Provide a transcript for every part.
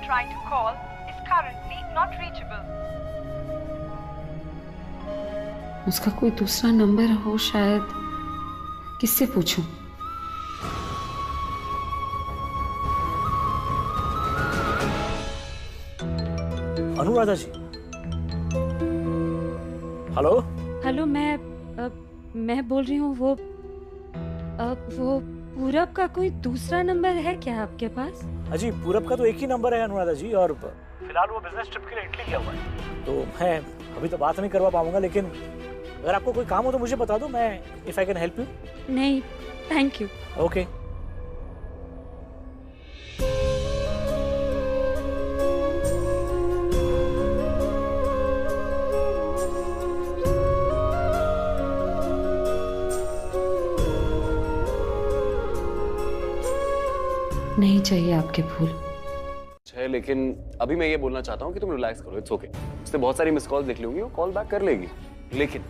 trying to call is currently not reachable. उसका कोई दूसरा नंबर हो शायद। किससे पूछूं? अनुराधा जी। हेलो। हेलो, मैं बोल रही हूँ। वो पूरब का कोई दूसरा नंबर है क्या आपके पास? अजी, पूरब का तो एक ही नंबर है अनुराधा जी, और फिलहाल वो बिजनेस ट्रिप के लिए इटली गया हुआ है, तो मैं अभी तो बात नहीं करवा पाऊंगा, लेकिन अगर आपको कोई काम हो तो मुझे बता दो, मैं if I can help you. नहीं, थैंक यू। ओके। नहीं चाहिए आपके फूल। है, लेकिन अभी मैं ये बोलना चाहता हूँ कि तुम रिलैक्स करो, इट्स ओके। उसने बहुत सारी मिस कॉल देख लूंगी, वो कॉल बैक कर लेगी, लेकिन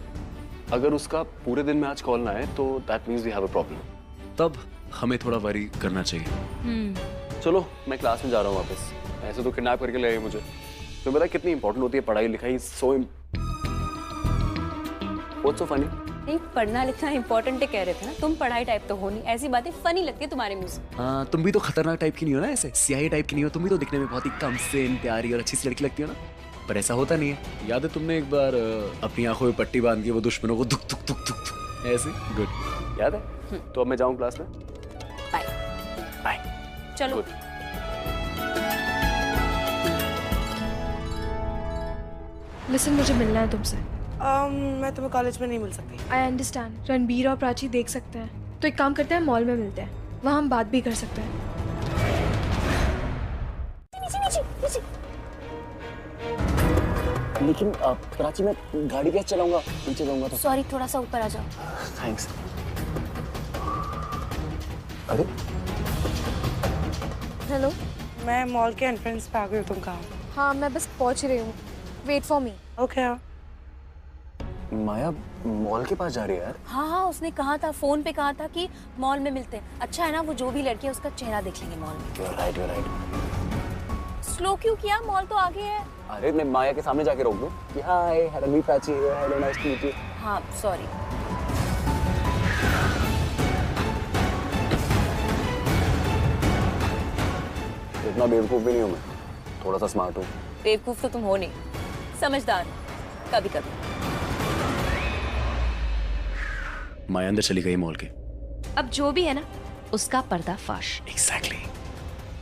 अगर उसका पूरे दिन में आज कॉल ना आए तो that means we have a problem. तब हमें थोड़ा वरी करना चाहिए। चलो, मैं क्लास में जा रहा हूँ वापस। ऐसे तो किडनैप करके ले आए मुझे। तुम्हें पता है कितनी इंपॉर्टेंट होती है पढ़ाई लिखाई। What's so funny? नहीं, पढ़ना लिखना इंपॉर्टेंट कह रहे थे ना। तुम पढ़ाई टाइप तो हो नहीं, ऐसी बातें फनी लगती है तुम्हारे मुंह से। हाँ, तुम भी तो खतरनाक टाइप की नहीं हो ना, ऐसे सियाही टाइप की नहीं हो। तुम भी तो दिखने में बहुत ही कम से प्यारी और अच्छी सी लड़की लगती हो ना, पर ऐसा होता नहीं है। याद है तुमने एक बार अपनी आंखों में पट्टी बांध के वो दुश्मनों को दुख दुख दुख दुख दुख ऐसे? गुड, याद है? तो अब मैं जाऊँ क्लास में। Bye bye. चलो। लिसन, मुझे मिलना है तुमसे। मैं तुम्हें कॉलेज में नहीं मिल सकती। I understand. रणबीर और प्राची देख सकते हैं, तो एक काम करते हैं, मॉल में मिलते हैं, वहाँ हम बात भी कर सकते हैं। लेकिन प्राची, मैं गाड़ी कैसे चलाऊंगा? नीचे जाऊंगा तो। सॉरी, थोड़ा सा ऊपर आ जाओ। थैंक्स। अरे, हेलो। मैं मॉल के एंट्रेंस पे आ गई हूँ, तुम कहाँ? हाँ, मैं बस पहुँच रही हूँ। Wait for me. Okay. Maya mall के पास जा रही है यार। हाँ, उसने कहा था, फोन पे कहा था कि मॉल में मिलते हैं। अच्छा है ना, वो जो भी लड़की है उसका चेहरा देख लेंगे मॉल में। You're right, you're right. Slow क्यों किया? मॉल तो आगे है। अरे, मैं माया के सामने जाके रोक दूं कि hi Ranbir, Prachi, hello, nice to meet you. हाँ, सॉरी। इतना बेवकूफ भी नहीं हूँ मैं, थोड़ा सा स्मार्ट हूँ। बेवकूफ तो तुम हो नहीं, समझदार कभी कभी। माया अंदर चली गई मॉल के। अब जो भी है ना, उसका पर्दाफाश। Exactly.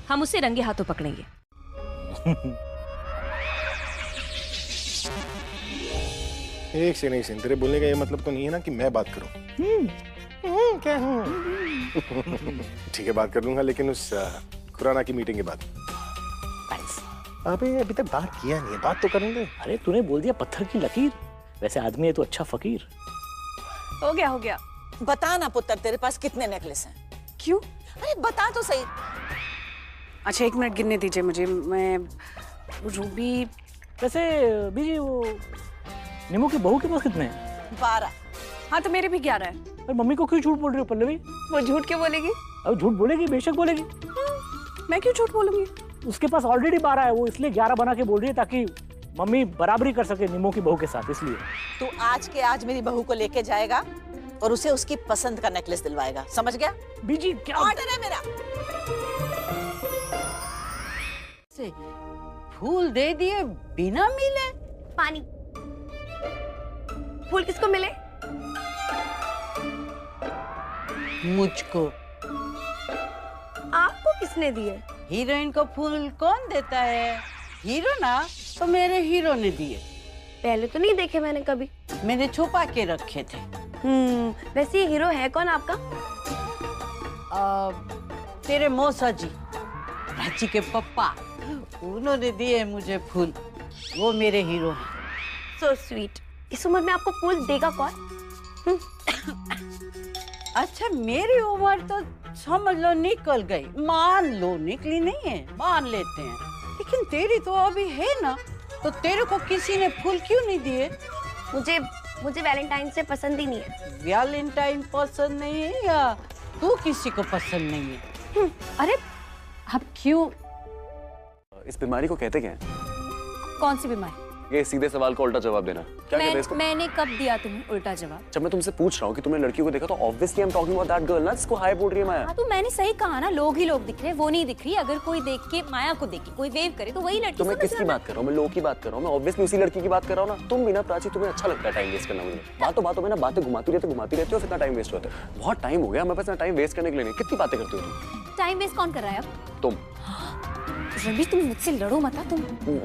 हम उसे रंगे हाथों पकड़ेंगे। एक से नहीं सिन, तेरे बोलने का ये मतलब तो नहीं है ना कि मैं बात करूं? क्या हूँ? ठीक है, बात कर लूंगा, लेकिन उस खुराना की मीटिंग के बाद। अभी तक बात किया नहीं है, बात तो करने दे। अरे, तूने बोल दिया पत्थर की लकीर। वैसे आदमी है तो अच्छा फकीर। हो गया, हो गया। बता ना पुत्र, तेरे पास कितने नेकलेस हैं? क्यों? अरे बता तो सही। अच्छा, 1 मिनट गिनने दीजिए मुझे। मैं रूबी। वैसे बीजी, वो निमो की बहू के पास कितने हैं? 12। हाँ, तो मेरे भी 11 है। और मम्मी को क्यों झूठ बोल रही हो पल्लवी? वो झूठ क्यों बोलेगी? अब झूठ बोलेगी, बेशक बोलेगी। मैं क्यों झूठ बोलूंगी? उसके पास ऑलरेडी 12 है, वो इसलिए 11 बना के बोल रही है ताकि मम्मी बराबरी कर सके निमो की बहू के साथ, इसलिए। तू आज के आज मेरी बहू को लेके जाएगा और उसे उसकी पसंद का नेकलेस दिलवाएगा, समझ गया? बीजी, क्या ऑर्डर है मेरा। से फूल दे दिए बिना मिले। पानी। फूल किसको मिले? मुझको। आपको किसने दिए? हीरोइन को फूल कौन देता है? हीरो ना, तो मेरे हीरो ने दिए। पहले तो नहीं देखे मैंने कभी। मैंने छुपा के रखे थे। वैसे ये हीरो है कौन आपका? तेरे मौसा जी, प्राची के पप्पा, उन्होंने दिए मुझे फूल। वो मेरे हीरो हैं। So sweet। इस उम्र में आपको फूल देगा कौन? अच्छा, मेरी उम्र तो समझ लो निकल गई। मान लो निकली नहीं है, मान लेते हैं, लेकिन तेरी तो अभी है ना, तो तेरे को किसी ने फूल क्यों नहीं दिए? मुझे वैलेंटाइन से पसंद ही नहीं है। वैलेंटाइन पसंद नहीं है या तू किसी को पसंद नहीं है? अरे, आप क्यों? इस बीमारी को कहते क्या हैं? कौन सी बीमारी? ये सीधे सवाल का उल्टा जवाब देना। क्या कहते हैं इसको? मैंने कब दिया तुम्हें उल्टा जवाब? जब मैं तुमसे पूछ रहा हूँ कि तुमने लड़की को देखा तो obviously I am talking about that girl ना, जिसको हाय बोल रही है माया। हाँ तो मैंने सही कहा ना, लोग ही लोग दिख रहे हैं, वो नहीं दिख रही। अगर कोई देख के माया को देखे, कोई वेव करे तो वही लड़की। तो मैं किसकी बात कर रहा हूँ? मैं लोग की बात कर रहा हूँ। मैं ऑब्वियसली उसी लड़की की बात कर रहा हूँ ना। तुम भी ना प्राची, तुम्हें अच्छा लगता है टाइम वेस्ट करना। मुझे बातों में ना बातें घुमाती रहती हो, फिर टाइम वेस्ट होता है। बहुत टाइम हो गया मेरे पास टाइम वेस्ट करने के लिए। कितनी बातें करती हो तुम? टाइम वेस्ट कौन कर रहा है अब? तुम। रवि तुम मुझसे लड़ो मत। तुम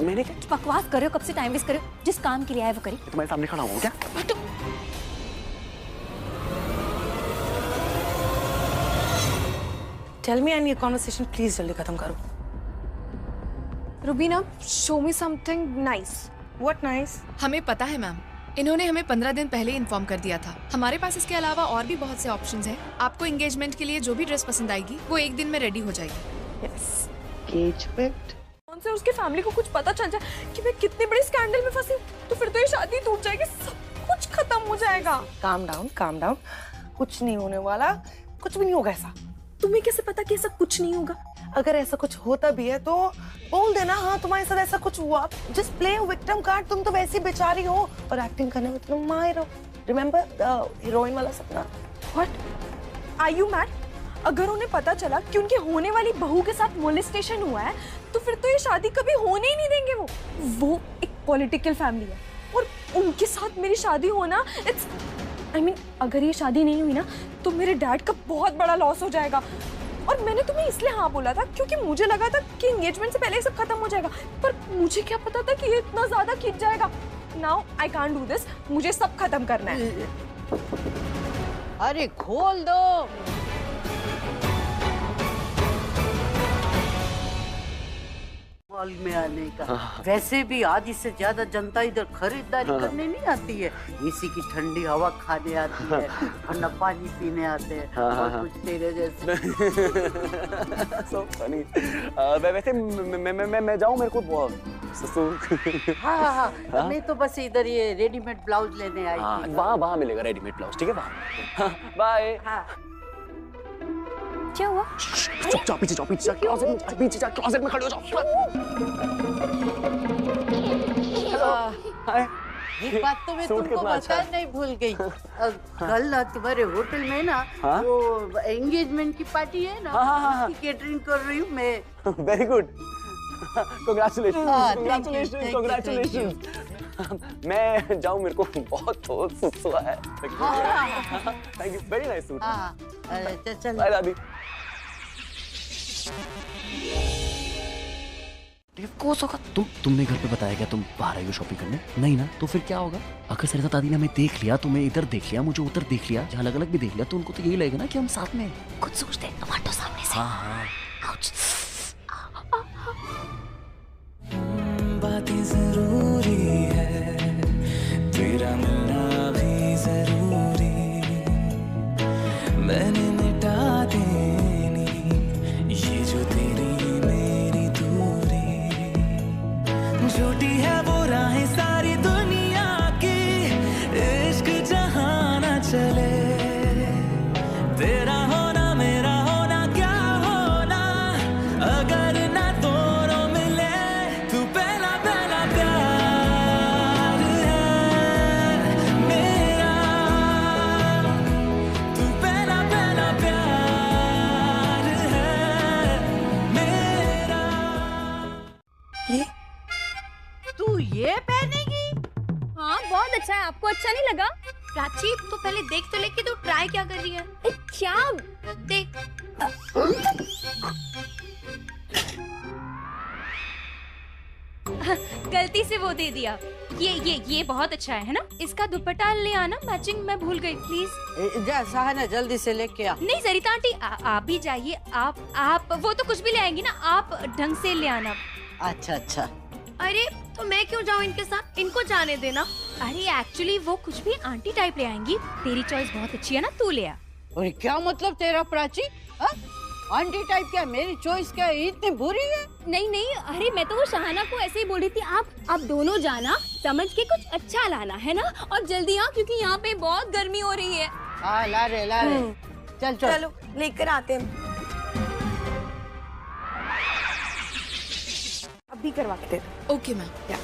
मैंने क्या बकवास कर रहे हो? कब से टाइम वेस्ट कर रहे हो? जिस काम के लिए आए वो करिए। तुम्हारे सामने खड़ा हूँ क्या? टेल मी एंड ये कॉन्वर्सेशन प्लीज जल्दी खत्म करो। Rubina, show me something nice. What nice? हमें पता है मैम, इन्होंने हमें 15 दिन पहले इन्फॉर्म कर दिया था। हमारे पास इसके अलावा और भी बहुत से ऑप्शंस हैं। आपको एंगेजमेंट के लिए जो भी ड्रेस पसंद आएगी वो एक दिन में रेडी हो जाएगी। यस। एंगेजमेंट? कौन से उसके फैमिली को कुछ पता चल जाए कि मैं कितने बड़े स्कैंडल में फंसी तो फिर तो ये शादी टूट जाएगी, सब कुछ खत्म हो जाएगा। काम डाउन, कुछ नहीं होने वाला, कुछ भी नहीं होगा ऐसा। तुम्हें कैसे पता कि ऐसा कुछ नहीं होगा? अगर ऐसा कुछ होता भी है तो बोल देना, हाँ तुम्हारे साथ ऐसा कुछ हुआ। जस्ट प्ले विक्टिम कार्ड, तुम तो वैसी बेचारी हो और एक्टिंग करने में तुम माहिर हो। रिमेम्बर द हीरोइन वाला सपना। व्हाट? Are you mad? अगर उन्हें पता चला कि उनके होने वाली बहू के साथ मोलेस्टेशन हुआ है तो फिर तो ये शादी कभी होने ही नहीं देंगे। वो एक पॉलिटिकल फैमिली है और उनके साथ मेरी शादी होना, इट्स आई मीन अगर ये शादी नहीं हुई ना तो मेरे डैड का बहुत बड़ा लॉस हो जाएगा। और मैंने तुम्हें इसलिए हाँ बोला था क्योंकि मुझे लगा था कि एंगेजमेंट से पहले ये सब खत्म हो जाएगा, पर मुझे क्या पता था कि ये इतना ज्यादा खिंच जाएगा। Now I can't do this, मुझे सब खत्म करना है। अरे खोल दो। मॉल में आने का वैसे भी आधी से ज्यादा जनता इधर खरीदारी करने नहीं आती है, एसी की ठंडी हवा खाने आती है, ठंडा पानी पीने आते हैं और कुछ तेरे जैसे। So funny. वैसे मैं जाऊँ, मेरे को हाँ, मैं तो बस इधर ये रेडीमेड ब्लाउज लेने आई थी। वहाँ मिलेगा रेडीमेड ब्लाउज, ठीक है? वहाँ। बाय। क्या हुआ? चुपचाप पीछे जाओ, क्लोजेट में खड़े हो जाओ। एक बात तो मैं तुमको बताना नहीं भूल गई। कल तुम्हारे होटल में ना वो एंगेजमेंट की पार्टी है ना, उसकी केटरिंग कर रही हूँ मैं। Very good, congratulations. मैं जाऊँ, मेरे को बहुत हुआ है। Thank you, very nice suit. चल बाय दादी। कोस होगा तुमने घर पे बताया क्या तुम बाहर आई हो शॉपिंग करने? नहीं ना, तो फिर क्या होगा? अगर सरिता दादी ने हमें देख लिया, तुम्हें इधर देख लिया, मुझे उधर देख लिया, जहाँ अलग अलग भी देख लिया, तो उनको तो यही लगेगा ना कि हम साथ में। कुछ सोचते हैं, टमाटो सामने से। हाँ। बातें जरूरी है, तेरा मिलना भी जरूरी, मैंने मिटा देनी ये जो तेरी मेरी दूरी। झूठी है वो राहें सारी दुनिया की, इश्क जहां ना चले, तेरा होना मेरा होना क्या होना, अगर ना दोनों मिले। तू पहला पहला प्यार है मेरा, तू पहला पहला प्यार है मेरा। ये तू ये पहनेगी? हाँ बहुत अच्छा है। आपको अच्छा नहीं लगा? प्राची तो पहले देख तो ले कि तू ट्राई क्या कर रही है। क्या देख। गलती से वो दे दिया। ये बहुत अच्छा है ना? इसका दुपट्टा ले आना, मैचिंग मैं भूल गई, प्लीज। जा सहाना जल्दी से लेके आ। नहीं सरिता आंटी, आप भी जाइए। आप वो तो कुछ भी ले आएंगी ना, आप ढंग से ले आना। अच्छा। अरे तो मैं क्यों जाऊँ इनके साथ, इनको जाने देना। अरे एक्चुअली वो कुछ भी आंटी टाइप ले आएंगी। तेरी चॉइस बहुत अच्छी है ना, तू ले आ। अरे क्या मतलब तेरा प्राची? आंटी टाइप क्या, मेरी चॉइस क्या इतनी बुरी है? नहीं, अरे मैं तो वो शहाना को ऐसे ही बोल रही थी। आप दोनों जाना, समझ के कुछ अच्छा लाना है ना, और जल्दी आ क्योंकि यहाँ पे बहुत गर्मी हो रही है। हाँ ला रहे। चलो लेकर आते हैं। अब भी करवा के दे दो। Okay ma'am. या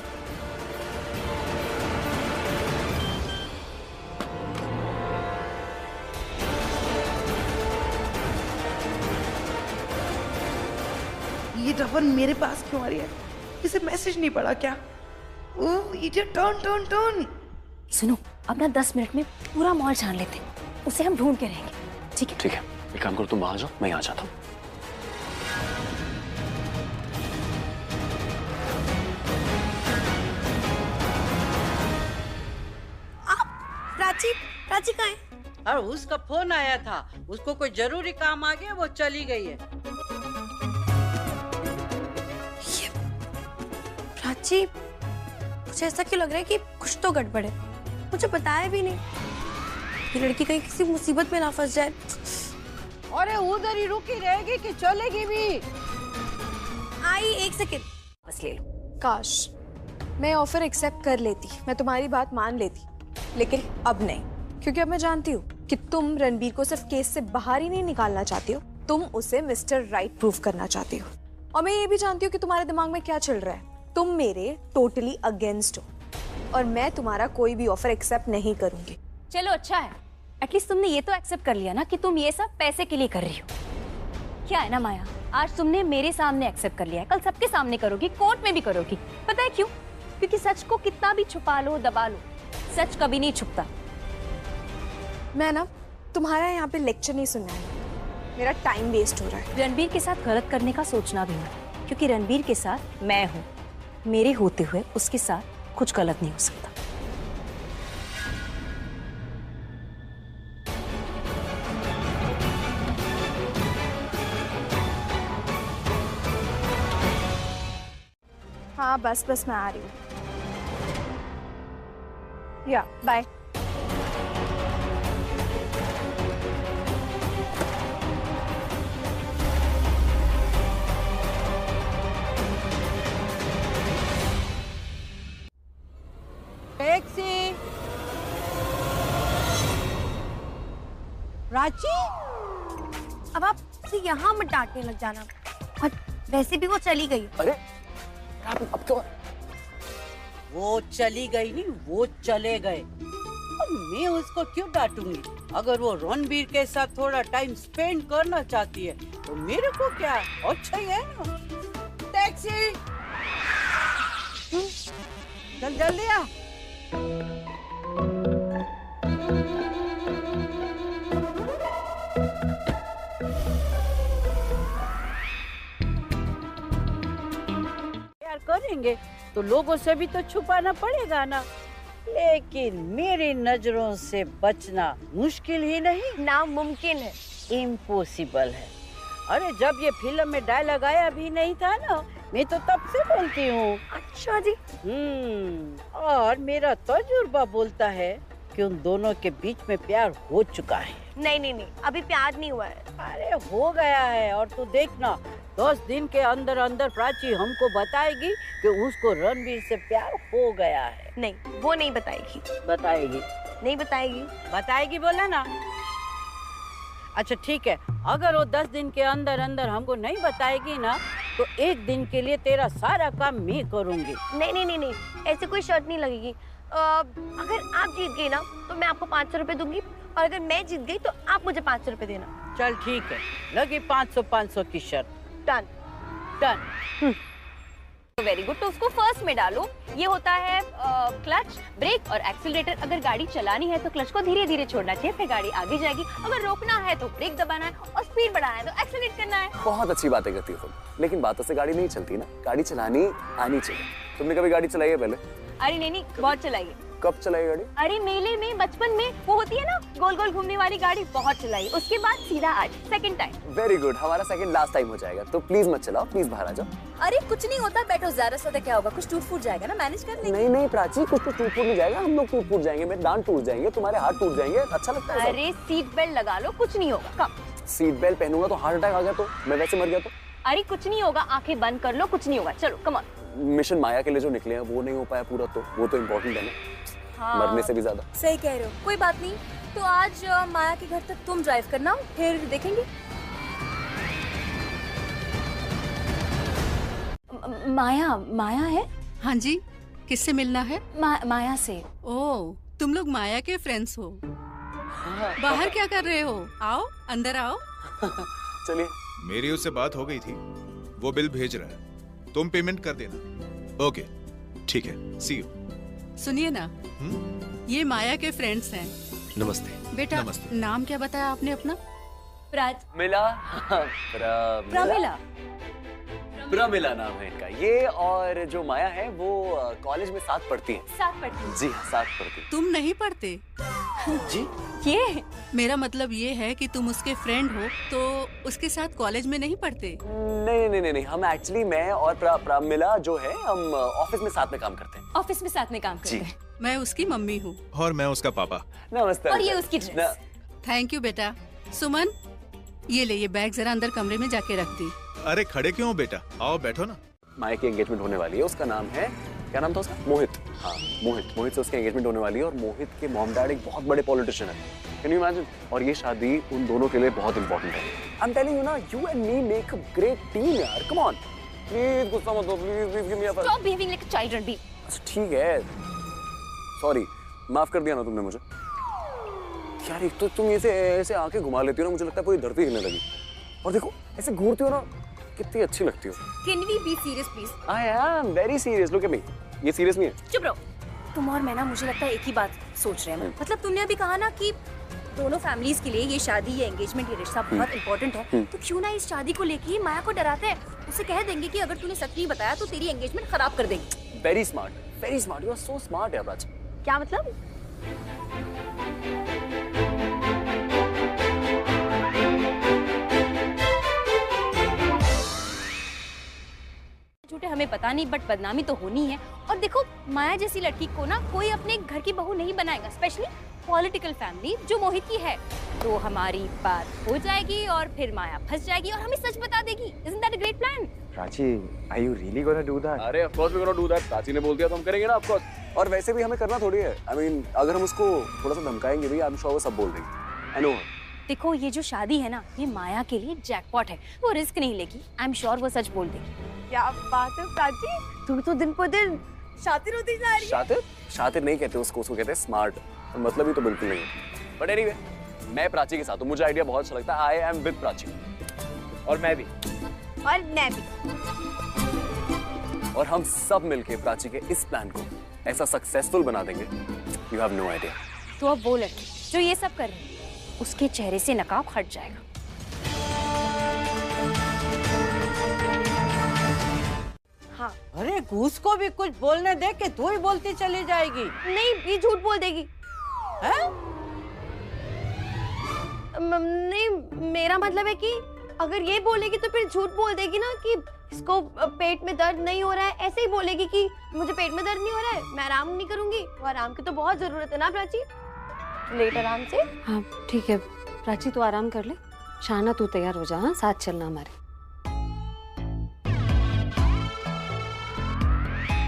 ये डबल मेरे पास क्यों आ रही है? इसे मैसेज नहीं पड़ा क्या? ओह इडियट, टर्न टर्न टर्न। सुनो, अब ना 10 मिनट में पूरा मॉल छान लेते हैं, उसे हम ढूंढ के रहेंगे। ठीक है? ठीक है, एक काम करो, तुम वहां जाओ, मैं यहाँ जाता हूँ। प्राची, प्राची कहाँ है? और उसका फोन आया था, उसको कोई जरूरी काम आ गया, वो चली गई है। प्राची, मुझे ऐसा क्यों लग रहा है कि कुछ तो गड़बड़ है। मुझे बताया भी नहीं। ये लड़की कहीं किसी मुसीबत में ना फंस जाए। अरे उधर ही रुकी रहेगी कि चलेगी भी? आई, एक सेकेंड, बस ले लो। काश मैं ऑफर एक्सेप्ट कर लेती, मैं तुम्हारी बात मान लेती, लेकिन अब नहीं, क्योंकि अब मैं जानती हूँ कि तुम रणबीर को सिर्फ केस से बाहर ही नहीं निकालना चाहती हो, तुम उसे मिस्टर राइट प्रूफ करना चाहती हो। और मैं ये भी जानती हूँ कि तुम्हारे दिमाग में क्या चल रहा है। तुम मेरे टोटली अगेंस्ट हो और मैं तुम्हारा कोई भी ऑफर एक्सेप्ट नहीं करूंगी। चलो अच्छा है, एटलीस्ट तुमने ये तो एक्सेप्ट कर लिया ना कि तुम ये सब पैसे के लिए कर रही हो। क्या है ना माया, आज तुमने मेरे सामने एक्सेप्ट कर लिया है, कल सबके सामने करोगी, कोर्ट में भी करोगी। पता है क्यों? क्योंकि सच को कितना भी छुपा लो, दबा लो, सच कभी नहीं छुपता। मैं ना तुम्हारा यहाँ पे लेक्चर नहीं सुनना है, मेरा टाइम वेस्ट हो रहा है। रणबीर के साथ गलत करने का सोचना भी नहीं, क्योंकि रणबीर के साथ मैं हूँ। मेरे होते हुए उसके साथ कुछ गलत नहीं हो सकता। हाँ बस बस मैं आ रही हूँ। या बाय। टैक्सी। प्राची, अब आप उसे यहाँ मत डांटने लग जाना, और वैसे भी वो चली गई। अरे अब क्यों? वो चली गई नहीं, वो चले गए। और मैं उसको क्यों डांटूंगी? अगर वो रणबीर के साथ थोड़ा टाइम स्पेंड करना चाहती है तो मेरे को क्या, अच्छा ही है ना। टैक्सी, चल जल्दी आ। प्यार करेंगे तो लोगों से भी तो छुपाना पड़ेगा ना, लेकिन मेरी नजरों से बचना मुश्किल ही नहीं, नामुमकिन है, इम्पॉसिबल है। अरे जब ये फिल्म में डायलॉग आया भी नहीं था ना, मैं तो तब से बोलती हूँ। अच्छा जी। और मेरा तजुर्बा बोलता है कि उन दोनों के बीच में प्यार हो चुका है। नहीं नहीं नहीं, अभी प्यार नहीं हुआ है। अरे हो गया है, और तू देखना 10 दिन के अंदर अंदर प्राची हमको बताएगी कि उसको रणबीर से प्यार हो गया है। नहीं, वो नहीं बताएगी। बताएगी। नहीं बताएगी। बताएगी बोला ना। अच्छा ठीक है, अगर वो 10 दिन के अंदर अंदर हमको नहीं बताएगी ना, तो 1 दिन के लिए तेरा सारा काम मैं करूँगी। नहीं नहीं नहीं नहीं, ऐसे कोई शर्त नहीं लगेगी। अगर आप जीत गई ना तो मैं आपको 500 रुपए दूंगी, और अगर मैं जीत गई तो आप मुझे 500 रुपए देना। चल ठीक है, लगी 500 की शर्त। Done done. Very good. तो उसको फर्स्ट में डालो। ये होता है क्लच, ब्रेक और एक्सीलरेटर। अगर गाड़ी चलानी है तो क्लच को धीरे धीरे छोड़ना चाहिए, फिर गाड़ी आगे जाएगी। अगर रोकना है तो ब्रेक दबाना है, और स्पीड बढ़ाना है तो एक्सीलरेट करना है। बहुत अच्छी बातें करती हो तुम, लेकिन बातों से गाड़ी नहीं चलती ना, गाड़ी चलानी आनी चाहिए। तुमने कभी गाड़ी चलाई है पहले? अरे नहीं नहीं, बहुत चलाई है। कब चलाई गाड़ी? अरे मेले में, बचपन में, वो होती है ना गोल गोल घूमने वाली गाड़ी, बहुत चलाई। उसके बाद सीधा आज सेकंड टाइम। वेरी गुड, हमारा सेकंड लास्ट टाइम हो जाएगा, तो प्लीज मत चलाओ, प्लीज बाहर आ जाओ। अरे कुछ नहीं होता, बैठो, ज्यादा से क्या होगा, कुछ टूट फूट जाएगा ना, मैनेज कर लेंगे। नहीं नहीं प्राची, कुछ तो टूट फूट नहीं जाएगा, हम लोग टूट फूट जाएंगे, मेरे दांत टूट जाएंगे, तुम्हारे हाथ टूट जाएंगे, अच्छा लगता है। अरे सीट बेल्ट लगा लो, कुछ नहीं होगा। कब सीट बेल्ट पहनूंगा तो हार्ट अटैक आ गया तो मैं वैसे मर गया तो? अरे कुछ नहीं होगा, आंखें बंद कर लो, कुछ नहीं होगा। चलो कम ऑन। मिशन माया के लिए जो निकले हैं वो नहीं हो पाया पूरा, तो वो तो इम्पोर्टेंट है ना। हाँ, मरने से भी ज्यादा। सही कह रहे हो, कोई बात नहीं। तो आज माया के घर तक तुम ड्राइव करना, फिर देखेंगे। माया माया है? हाँ जी, किससे मिलना है? माया से। ओह, तुम लोग माया के फ्रेंड्स हो। बाहर क्या कर रहे हो? आओ, अंदर आओ। चलिए। मेरी उससे बात हो गई थी, वो बिल भेज रहा है, तुम पेमेंट कर देना। ओके, ठीक है, सी यू। सुनिए ना, ये माया के फ्रेंड्स हैं। नमस्ते। बेटा, नाम क्या बताया आपने अपना? मिला। प्रमिला नाम है इनका। ये और जो माया है वो कॉलेज में साथ पढ़ती हैं। साथ पढ़ती हैं? जी हाँ, साथ पढ़ती हैं। तुम नहीं पढ़ते? जी? ये मेरा मतलब ये है कि तुम उसके फ्रेंड हो तो उसके साथ कॉलेज में नहीं पढ़ते? नहीं, हम एक्चुअली मैं और प्रमिला जो है हम ऑफिस में साथ में काम करते हैं। ऑफिस में साथ में काम करते हैं। मैं उसकी मम्मी हूँ। और मैं उसका पापा। नमस्ते। और ये उसकी ड्रेस। थैंक यू बेटा। सुमन, ये ले, ये बैग जरा अंदर कमरे में जाके रख दी। अरे खड़े क्यों बेटा, आओ बैठो ना। माया की एंगेजमेंट होने वाली है, उसका नाम है, क्या नाम था उसका? मोहित। हाँ, मोहित से उसकी एंगेजमेंट होने वाली है और मोहित के मॉम डैड एक बहुत बड़े पॉलिटिशियन है। Can you imagine? और ये शादी उन दोनों के लिए बहुत इंपॉर्टेंट है। आई एम टेलिंग यू ना, you and me make a great team यार। कम ऑन, प्लीज गुस्सा मत हो, please give me a pass. Stop behaving like a child Ranbir. अच्छा ठीक है, सॉरी, माफ कर दिया ना तुमने मुझे। यार एक तो तुम ऐसे आंखें घुमा लेती हो ना, मुझे लगता है पूरी धरती हिलने लगी। और देखो ऐसे घूरती हो ना, कितनी अच्छी लगती हो। Can we be serious please? I am very serious. Look at me. ये सीरियस नहीं है। चुप रहो। तुम और मैं ना, मुझे लगता है एक ही बात सोच रहे हैं। मतलब तुमने अभी कहा ना कि दोनों फैमिलीज के लिए ये शादी, ये एंगेजमेंट, ये रिश्ता बहुत इंपॉर्टेंट है, तो क्यों ना इस शादी को लेके ही माया को डराते हैं। उसे कह देंगे कि अगर तूने सच नहीं बताया तो तेरी एंगेजमेंट खराब कर देंगे। Very smart. Very smart. You are so smart यार प्राची। क्या मतलब? झूठे हमें पता नहीं, बट बदनामी तो होनी है। और देखो, माया जैसी लड़की को ना कोई अपने घर की बहू नहीं बनाएगा, स्पेशली पॉलिटिकल फैमिली जो मोहित की है। तो हमारी बात हो जाएगी और फिर माया फंस जाएगी और हमें सच बता देगी। Isn't that a great plan? Prachi, are you really gonna do that? अरे of course we're gonna do that. Prachi ने बोल दिया तो हम करेंगे ना of course. और वैसे भी हमें करना थोड़ी है। I mean, अगर हम उसको थोड़ा सा धमकाएंगे भी, I'm sure वो सब बोल देंगे। I know. देखो, ये जो शादी है ना, ये माया के लिए जैकपॉट है। वो रिस्क नहीं लेगी। आई एम श्योर वो सच बोल देगी। क्या बात है प्राची, तुम तो दिन पर दिन शातिर होती जा रही है। शातिर नहीं कहते उसको कहते हैं स्मार्ट। तो मतलब ही तो बिल्कुल नहीं है। बट एनीवे, मैं प्राची के साथ हूँ, मुझे आइडिया बहुत अच्छा लगता है। I am with Prachi. और मैं भी। और मैं भी। और हम सब मिलके प्राची के इस प्लान को ऐसा सक्सेसफुल बना देंगे, यू हैव नो आइडिया। तो अब वो लड़की जो ये सब कर रही है, उसके चेहरे से नकाब हट जाएगा। हाँ। अरे घूस को भी कुछ बोलने दे कि तू ही बोलती चली जाएगी। नहीं, ये झूठ बोल देगी। हैं? नहीं, मेरा मतलब है कि अगर ये बोलेगी तो फिर झूठ बोल देगी ना कि इसको पेट में दर्द नहीं हो रहा है। ऐसे ही बोलेगी कि मुझे पेट में दर्द नहीं हो रहा है, मैं आराम नहीं करूंगी। और आराम की तो बहुत जरूरत है ना प्राची, लेट आराम से। हाँ ठीक है प्राची, तू आराम कर ले। शाना तू तैयार हो जा, हाँ साथ चलना हमारे।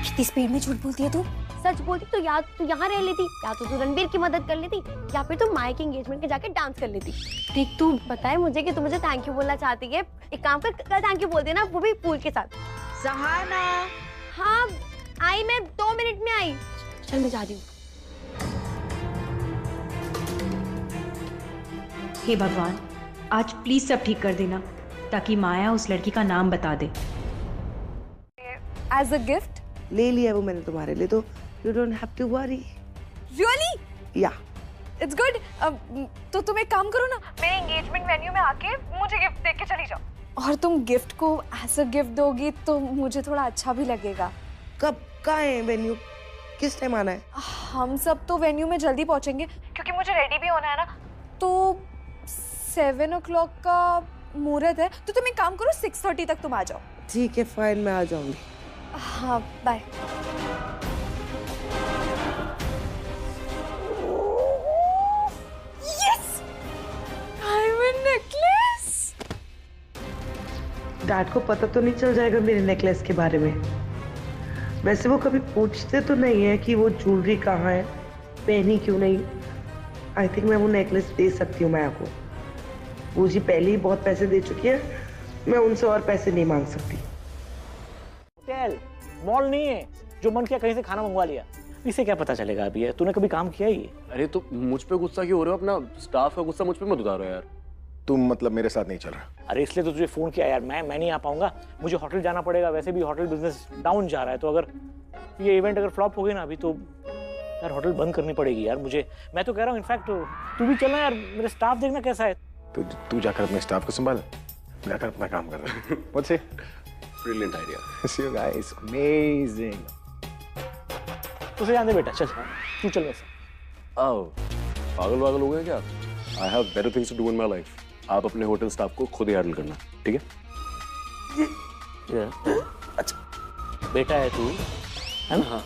कितनी स्पीड में झूठ बोलती है तू। सच बोलती तो या तू यहाँ रह लेती, या तो तू रणबीर की मदद कर लेती, या फिर तू माया की एंगेजमेंट में जाके डांस कर लेती। ठीक, तू बताए मुझे कि तू मुझे थैंक यू बोलना चाहती है। एक काम कर, कल थैंक यू बोल देना, वो भी फूल के साथ। सहाना। हाँ आई, मैं 2 मिनट में आई। चल मैं जा रही हूँ। हे भगवान, आज प्लीज सब ठीक कर देना ताकि माया उस लड़की का नाम बता दे। एज अ गिफ्ट ले लिया वो मैंने तुम्हारे लिए, तो you don't have to worry. Really? Yeah it's good. तो तुम एक काम करो ना, मेरे एंगेजमेंट वेन्यू में आके मुझे गिफ्ट दे के चली जाओ। और तुम गिफ्ट को एज अ गिफ्ट दोगी तो मुझे थोड़ा अच्छा भी लगेगा। कब का है वेन्यू, किस टाइम आना है? हम सब तो वेन्यू में जल्दी पहुंचेंगे क्योंकि मुझे रेडी भी होना है ना। तो 7 o'clock का मुहूर्त है, तो तुम एक काम करो 6:30 तक तुम आ जाओ। ठीक है फाइन, मैं आ जाऊंगी। हाँ bye. Yes, diamond necklace. Dad को पता तो नहीं चल जाएगा मेरे नेकलेस के बारे में? वैसे वो कभी पूछते तो नहीं है कि वो ज्वेलरी कहाँ है, पहनी क्यों नहीं। आई थिंक मैं वो नेकलेस दे सकती हूँ माया को। वो जी पहले ही बहुत पैसे दे चुकी है, मैं उनसे और पैसे नहीं मांग सकती। टेल मॉल नहीं है जो मन किया कहीं से खाना मंगवा लिया। इसे क्या पता चलेगा अभी? है तूने कभी काम किया ही? अरे तो मुझ पे गुस्सा क्यों हो रहे हो? अपना स्टाफ का गुस्सा मुझ पे मत उतारो यार। तुम मतलब मेरे साथ नहीं चल रहा? अरे इसलिए तो तुझे फोन किया यार। मैं नहीं आ पाऊंगा, मुझे होटल जाना पड़ेगा। वैसे भी होटल बिजनेस डाउन जा रहा है, तो अगर ये इवेंट अगर फ्लॉप हो गई ना अभी, तो यार होटल बंद करनी पड़ेगी यार मुझे। मैं तो कह रहा हूँ इनफैक्ट तू भी चलना यार, मेरा स्टाफ देखना कैसा है। तू जाकर अपने स्टाफ को संभाल, जाकर अपना काम कर रहा है। What's it? Brilliant idea. See you guys, amazing. उसे जाने बेटा, चल तू चल वैसे। आओ, पागल हो गए क्या? I have better things to do in my life. आप अपने होटल स्टाफ को खुद ही हैंडल करना, ठीक है? अच्छा बेटा है तू, है ना? हाँ।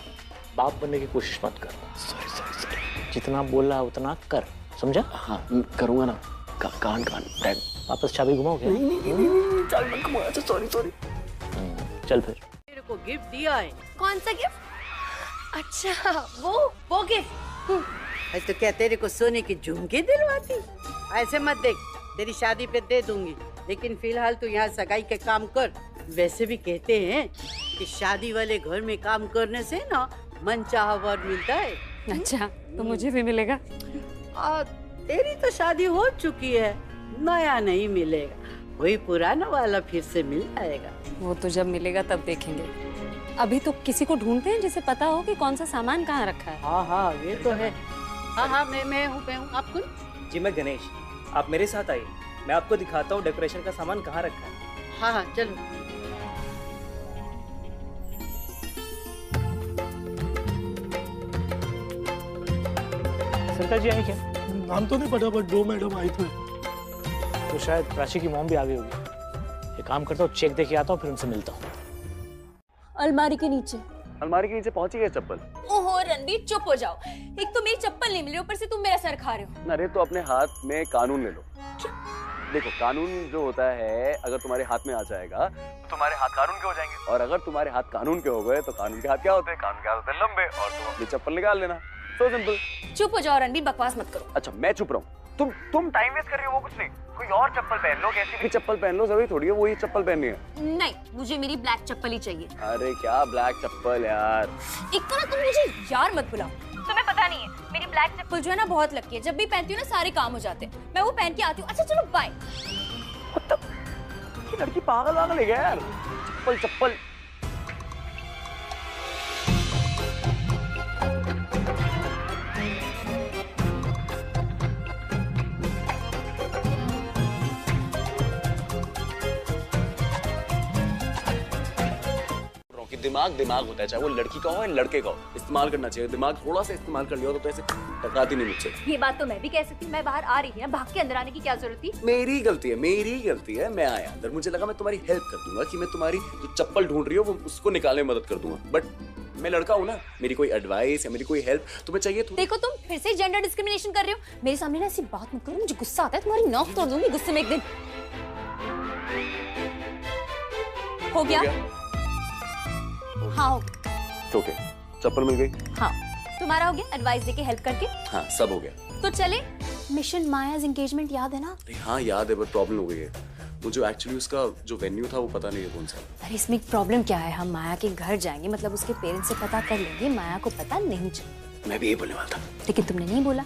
बाप बनने की कोशिश मत कर। सॉरी। जितना बोला उतना कर, समझा? हाँ करूँगा ना। कान डैड वापस चाबी घुमाओगे? नहीं, चल मत घुमा। अच्छा सॉरी। चल फिर। मेरे को गिफ्ट दिया है। कौन सा गिफ्ट? अच्छा वो गिफ्ट। तो क्या तेरे को सोने की झुमके दिलवाती? ऐसे मत देख, तेरी शादी पे दे दूंगी, लेकिन फिलहाल तू यहाँ सगाई के काम कर। वैसे भी कहते हैं कि शादी वाले घर में काम करने से ना मन चाहा वर मिलता है। अच्छा, तो मुझे भी मिलेगा? तेरी तो शादी हो चुकी है, नया नहीं मिलेगा, वही पुराना वाला फिर से मिल जाएगा। वो तो जब मिलेगा तब देखेंगे। अभी तो किसी को ढूंढते हैं जिसे पता हो कि कौन सा सामान कहाँ रखा है। हाँ ये तो है। हाँ मैं हूँ। आप कौन? जी मैं गणेश, आप मेरे साथ आइए, मैं आपको दिखाता हूँ डेकोरेशन का सामान कहाँ रखा है। हाँ चलो। सरकार जी आई क्या? नाम तो नहीं पता, बट 2 मैडम आई थे। तो शायद प्राची की मॉम भी आ गई होगी। एक काम करता हूँ, चेक देके आता हूँ, फिर उनसे मिलता हूँ। अलमारी के नीचे पहुंची गई चप्पल। ओहो रणबीर, चुप हो जाओ। एक तो मेरी चप्पल नहीं मिली, ऊपर से तुम मेरा सर खा रहे हो। अरे तो अपने हाथ में कानून ले लो। देखो कानून जो होता है, अगर तुम्हारे हाथ में आ जाएगा तो तुम्हारे हाथ कानून के हो जाएंगे, और अगर तुम्हारे हाथ कानून के हो गए तो कानून के हाथ क्या होते हैं? कानून के हाथ होते हैं लंबे, और तुम अपनी चप्पल निकाल लेना। So simple. चुप हो जाओ रणबीर, बकवास मत करो। अच्छा मैं चुप रहूं? तुम टाइम वेस्ट कर रही हो, वो कुछ नहीं। कोई और चप्पल पहन लो, कैसी भी चप्पल पहन लो, जरूरी थोड़ी है वही चप्पल पहननी है। नहीं, मुझे मेरी ब्लैक चप्पल ही चाहिए। अरे क्या ब्लैक चप्पल यार? एक तो ना तुम मुझे यार मत बुलाओ। तुम्हें पता नहीं है, मेरी ब्लैक चप्पल जो है ना बहुत लकी है। जब भी पहनती हूँ ना सारे काम हो जाते हैं। मैं वो पहन के आती हूँ। अच्छा चलो बाय। ये लड़की पागल है यार। चप्पल दिमाग होता है, चाहे वो लड़की का हो या लड़के का हो, इस्तेमाल करना चाहिए। दिमाग थोड़ा सा इस्तेमाल कर लिया तो ऐसे टकराती नहीं मुझसे। ये बात तो मैं भी कह सकती हूँ। मैं बाहर आ रही थी, भाग के अंदर आने की क्या जरूरत थी? मेरी गलती है। मैं आया अंदर, मुझे लगा मैं तुम्हारी हेल्प कर दूंगा, कि मैं तुम्हारी जो चप्पल ढूंढ रही हो वो उसको निकालने में मदद कर दूंगा। बट मैं लड़का हूँ ना, मेरी कोई एडवाइस या मेरी कोई हेल्प तुम्हें चाहिए तो। देखो तुम फिर से जेंडर डिस्क्रिमिनेशन कर रहे हो। मेरे सामने ना ऐसी बात मत करो, मुझे गुस्सा आता है। तुम्हारी नौक तोड़ दूंगी गुस्से में एक दिन। हो गया? हाँ ओके, चप्पल मिल गई। हाँ, तुम्हारा हो गया एडवाइस देके हेल्प करके। हाँ सब हो गया। तो चले। मिशन माया's एंगेजमेंट याद है ना? हाँ याद है, बट प्रॉब्लम हो गई है। मुझे एक्चुअली उसका जो वेन्यू था वो पता नहीं है कौन सा। अरे इसमें एक प्रॉब्लम क्या है, हम माया के घर जाएंगे, मतलब उसके पेरेंट्स से पता कर लेंगे, माया को पता नहीं चलेगा। मैं भी यही बोलने वाला था, लेकिन तुमने नहीं बोला।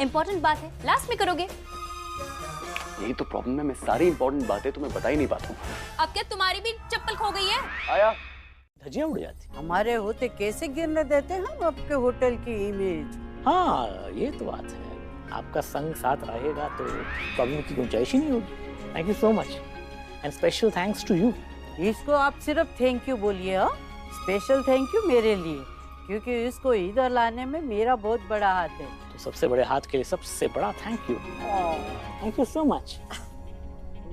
इम्पोर्टेंट बात है, लास्ट में करोगे। यही तो प्रॉब्लम है, मैं सारी इंपॉर्टेंट बातें तुम्हें बता ही नहीं पाता हूँ। अब क्या तुम्हारी भी चप्पल खो गई है? आया धजिया उड़ जाती। हमारे होते कैसे गिरने देते हम आपके होटल की इमेज। हाँ ये तो बात है, आपका संग साथ रहेगा तो प्रॉब्लम की गुंजाइश ही नहीं होगी। Thank you so much and special thanks to you. इसको आप सिर्फ थैंक यू बोलिए। हाँ, स्पेशल थैंक यू मेरे लिए, क्योंकि इसको इधर लाने में मेरा बहुत बड़ा हाथ है। तो सबसे बड़े हाथ के लिए सबसे बड़ा thank you. Thank you so much.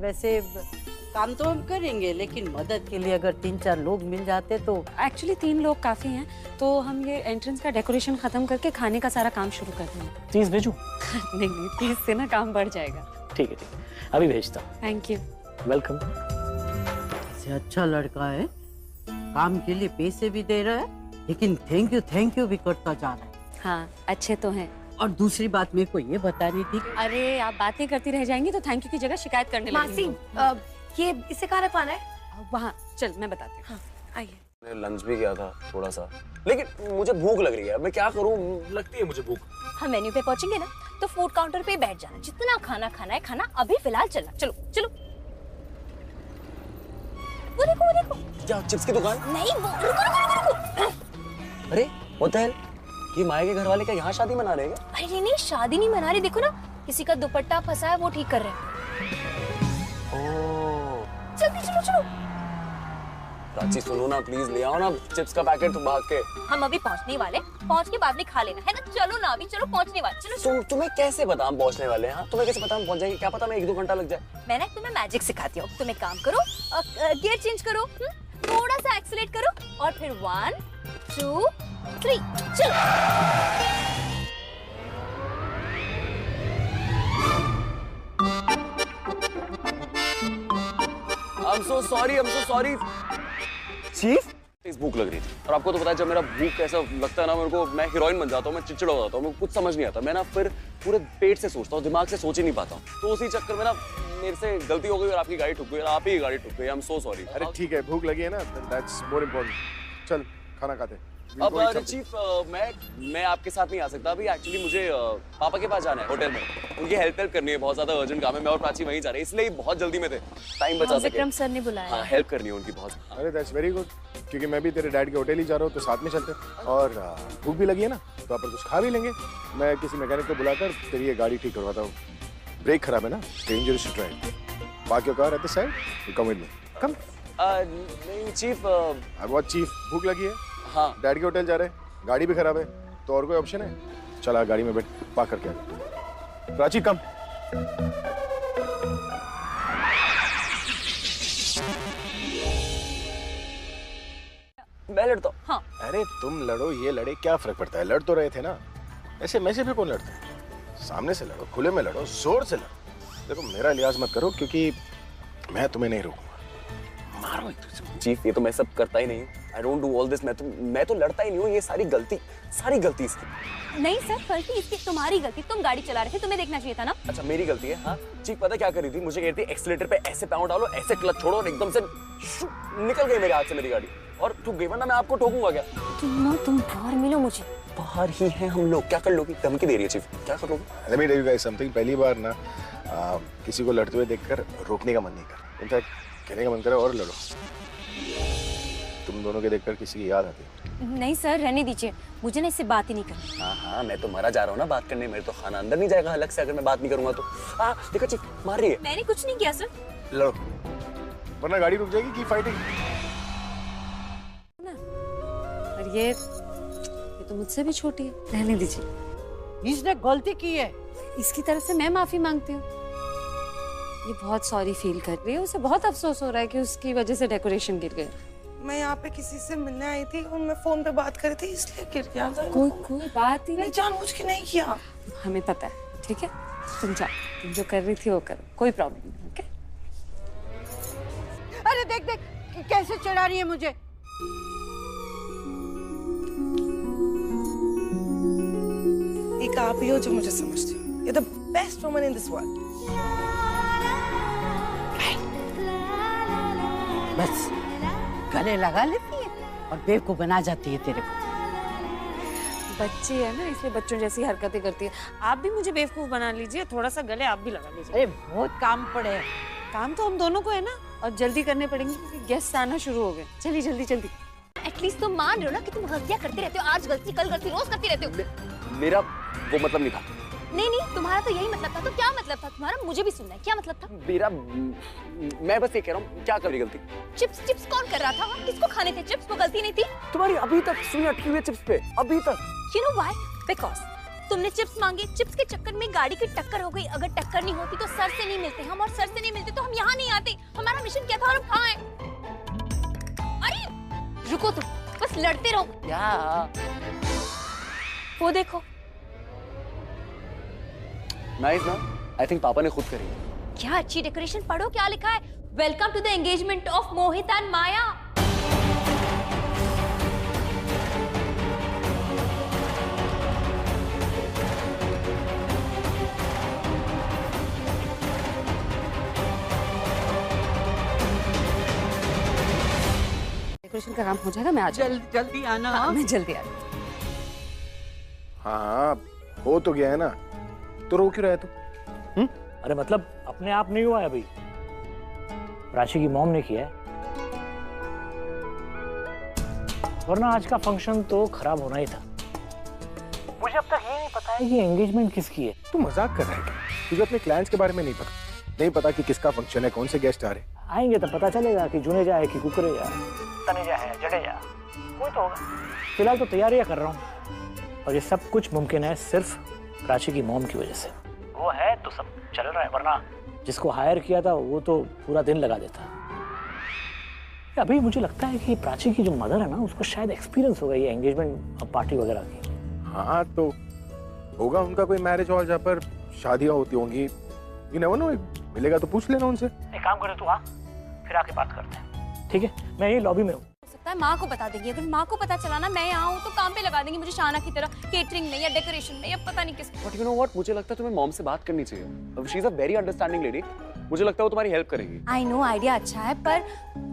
वैसे काम तो हम करेंगे, लेकिन मदद के लिए अगर 3-4 लोग मिल जाते तो। एक्चुअली 3 लोग काफी हैं, तो हम ये एंट्रेंस का डेकोरेशन खत्म करके खाने का सारा काम शुरू कर देंगे। 30 भेजूं? नहीं 30 से ना काम बढ़ जाएगा। ठीक है अभी भेजता हूँ। Thank you. वेलकम। से अच्छा लड़का है, काम के लिए पैसे भी दे रहा है, लेकिन थैंक यू भी करता जा रहा है। हाँ अच्छे तो हैं। और दूसरी बात मेरे को ये बतानी थी। अरे आप बातें करती रह जाएंगी तो थैंक यू की जगह शिकायत करने लगेंगी। मासी ये इसे कहाँ रखवाना है? वहाँ चल मैं बताती हूँ। हाँ, आइए। लंच भी किया था थोड़ा सा, लेकिन मुझे भूख लग रही है। मैं क्या करूं, लगती है मुझे भूख। हम मेन्यू पे पहुंचेंगे ना तो फूड काउंटर पे बैठ जाना, जितना खाना खाना है खाना, अभी फिलहाल चलना। चलो चलो। वो देखो क्या चिप्स की दुकान? नहीं वो रुको। अरे what the hell? ये माया के घर वाले क्या यहाँ शादी मना रहे हैं क्या? अरे नहीं शादी नहीं मना रही, देखो ना किसी का दुपट्टा फंसा है वो ठीक कर रहे हैं। जल्दी चलो चलो। प्राची सुनो ना, प्लीज ले आओ ना चिप्स का पैकेट भाग के। हम अभी पहुंचने वाले, पहुंच के बाद में खा लेना है ना। चलो ना अभी, चलो पहुंचने वाले। चलो तुम्हें कैसे पता हम पहुंचने वाले हैं? तुम्हें कैसे पता हम पहुंच जाएंगे? क्या पता मैं 1-2 घंटा लग जाए। मैं ना तुम्हें मैजिक सिखाती हूँ। तुम एक काम करो, गियर चेंज करो, थोड़ा सा एक्सीलेट करो और फिर 1 2 3 चलो। I'm so sorry. चीफ, इस भूख लग रही थी और आपको तो पता है जब मेरा भूख कैसा लगता है ना, मेरे को मैं हीरोइन बन जाता हूँ, मैं चिड़चिड़ा हो जाता हूँ, मेरे को कुछ समझ नहीं आता। मैं ना फिर पूरे पेट से सोचता हूँ, दिमाग से सोच ही नहीं पाता हूँ। तो उसी चक्कर में ना मेरे से गलती हो गई और आपकी गाड़ी ठुक गई और आप ही गाड़ी ठुक गई। I'm so sorry। अरे ठीक है, भूख लगी है ना, that's more important। चल खाना खाते। अब चीफ मैं आपके साथ नहीं आ सकता अभी। एक्चुअली मुझे पापा के पास जाना है होटल में, उनकी हेल्प करनी है, बहुत ज्यादा अर्जेंट काम है। मैं और प्राची वहीं जा रहे हैं, इसलिए बहुत जल्दी में थे, टाइम बचा सके। विक्रम सर ने बुलाया। हाँ, हेल्प करनी है उनकी बहुत। अरे दैट्स वेरी गुड, क्योंकि मैं भी तेरे डैड के होटल ही जा रहा हूँ, तो साथ में चलते हैं। और भूख भी लगी है ना, तो अपन कुछ खा भी लेंगे। मैं किसी मैकेनिक को बुलाकर तेरी ये गाड़ी ठीक करवाता हूँ। ब्रेक खराब है ना, dangerous to drive. Park your car at the side, you come with me. Come. नहीं चीफ, आई वांट चीफ, भूख लगी है। हाँ, डैड के होटल जा रहे हैं, गाड़ी भी खराब है, तो और कोई ऑप्शन है? चला गाड़ी में बैठ, पार्क करके आ। प्राची कम। मैं लड़ता हूँ। हाँ। अरे तुम लड़ो, ये लड़े, क्या फर्क पड़ता है? लड़ तो रहे थे ना, ऐसे मैसे भी कौन लड़ता है? सामने से लड़ो, खुले में लड़ो, जोर से लड़ो। देखो मेरा लिहाज मत करो, क्योंकि मैं तुम्हें नहीं रोकूंगा। मारो एक दूसरे। चीफ ये तो मैं सब करता ही नहीं हूँ। I don't do all this। मैं तो लड़ता ही नहीं हूँ। ये सारी गलती इसकी। नहीं सर, गलती इसकी, तुम्हारी गलती। तुम गाड़ी चला रहे थे, तुम्हें देखना चाहिए था ना। अच्छा मेरी गलती है? हाँ चीफ पता क्या कर रही थी, मुझे कह रही थी एक्सीलेटर पे ऐसे पाँव डालो, ऐसे क्लच छोड़ो, और एकदम से निकल गई मेरे हाथ से मेरी गाड़ी और ठुक गई। वरना मैं आपको ठोकूंगा क्या? तुम बाहर मिलो मुझे। बाहर ही हैं हम लोग, क्या कर लोगी? धमकी दे रही है चीफ, क्या कर लोगी? Let me tell you guys something। पहली बार ना किसी को लड़ते हुए देखकर रोकने का मन नहीं कर, इनफैक्ट कहने का मन करे और लड़ो। तुम दोनों के देखकर किसी की याद आती है। नहीं सर, रहने दीजिए, मुझे ना इससे बात ही नहीं करनी। हाँ मैं तो मरा जा रहा हूँ ना बात करने। मेरे तो खाना अंदर नहीं जाएगा अलग से अगर मैं बात नहीं करूंगा तो। देखो चीफ मार रही है। मैंने कुछ नहीं किया सर। लड़ो, वरना गाड़ी रुक जाएगी। की फाइटिंग। और ये तो मुझसे भी छोटी है, रहने दीजिए। इसने गलती की है, इसकी तरफ से मैं माफी मांगती हूँ। ये बहुत सॉरी फील कर रही है, उसे बहुत अफसोस हो रहा है कि उसकी वजह से डेकोरेशन गिर गए। मैं यहाँ पे किसी से मिलने आई थी और मैं फोन पे बात कर रही थी, इसलिए गिर गया। कोई बात ही नहीं, जानबूझ के नहीं किया। हमें पता है, ठीक है? तुम जाओ, तुम जो कर रही थी वो करो, कोई प्रॉब्लम नहीं। ओके? अरे देख कैसे चढ़ा रही है मुझे। एक आप ही हो जो मुझे समझती हो। You're the best woman in this world। बस गले लगा लेती है और बेवकूफ बना जाती है तेरे को। बच्ची है ना, इसलिए बच्चों जैसी हरकतें करती है। आप भी मुझे बेवकूफ बना लीजिए, थोड़ा सा गले आप भी लगा लीजिए। अरे बहुत काम पड़े हैं। काम तो हम दोनों को है ना, और जल्दी करने पड़ेंगे क्योंकि गेस्ट आना शुरू हो गए। चलिए जल्दी। एटलीस्ट तुम मान रहे हो ना कि तुम गलतियां करते रहते हो, आज गलती कल गलती, रोज करती रहते हो। मेरा वो मतलब नहीं था। नहीं, तुम्हारा तो यही मतलब था। तो क्या मतलब था तुम्हारा? मुझे भी सुनना है, क्या मतलब था? मेरा मैं बस ये कह रहा हूँ, क्या कर रही गलती? चिप्स कौन कर रहा था? किसको खाने थे चिप्स? वो गलती नहीं थी तुम्हारी। अभी तक सुई अटकी हुई है चिप्स पे, अभी तक। You know why? Because तुमने चिप्स मांगे, चिप्स के चक्कर में गाड़ी की टक्कर हो गई। अगर टक्कर नहीं होती तो सर से नहीं मिलते हम, और सर से नहीं मिलते तो हम यहाँ नहीं आते। हमारा मिशन क्या था और हम कहाँ हैं? अरे रुको तुम, बस लड़ते रहो। क्या? वो देखो। नाइस ना? आई थिंक पापा ने खुद करी। क्या अच्छी डेकोरेशन, पढ़ो क्या लिखा है। Welcome to the engagement of Mohit and Maya. Decoration का काम हो जाएगा, मैं आ जाऊंगी। जल्दी आना। हाँ, मैं जल्दी आ रही हूँ। हाँ हो तो गया है ना, तो रो क्यों रहा है तू? अरे मतलब अपने आप नहीं हुआ है अभी, प्राची की मॉम ने किया है, वरना आज का फंक्शन तो खराब होना ही था। मुझे अब तक ये नहीं पता है कि एंगेजमेंट किसकी है। तू मजाक कर रहा है क्या? तुझे अपने क्लाइंट्स के बारे में नहीं पता कि किसका फंक्शन है, कौन से गेस्ट आ रहे हैं? आएंगे तो पता चलेगा कि जुनेजा है कि कुकरेजा, तनेजा है, जडेजा, कोई तो होगा। फिलहाल तो तैयारियां कर रहा हूँ और ये सब कुछ मुमकिन है सिर्फ प्राची की मॉम की वजह से। वो है तो सब चल रहा है, वरना जिसको हायर किया था वो तो पूरा दिन लगा देता। अभी मुझे लगता है कि प्राची की जो मदर है ना, उसको शायद एक्सपीरियंस होगा ये एंगेजमेंट पार्टी वगैरह की। हाँ तो होगा उनका कोई मैरिज हॉल जहाँ पर शादियाँ होती होंगी, यू नेवर नो, मिलेगा तो पूछ लेना उनसे। एक काम करे, तू आ, फिर आके बात करते हैं, ठीक है? मैं यही लॉबी में हूँ। हो सकता है माँ को बता देंगी, अगर माँ को पता चला ना मैं यहाँ हूँ तो काम पे लगा देंगी मुझे शाना की तरह, केटरिंग में या डेकोरेशन में या पता नहीं किस। But you know what? मुझे लगता है तुम्हें मॉम से बात करनी चाहिए। She is a very understanding lady. मुझे लगता है वो तुम्हारी हेल्प करेगी। आई नो आइडिया अच्छा है, पर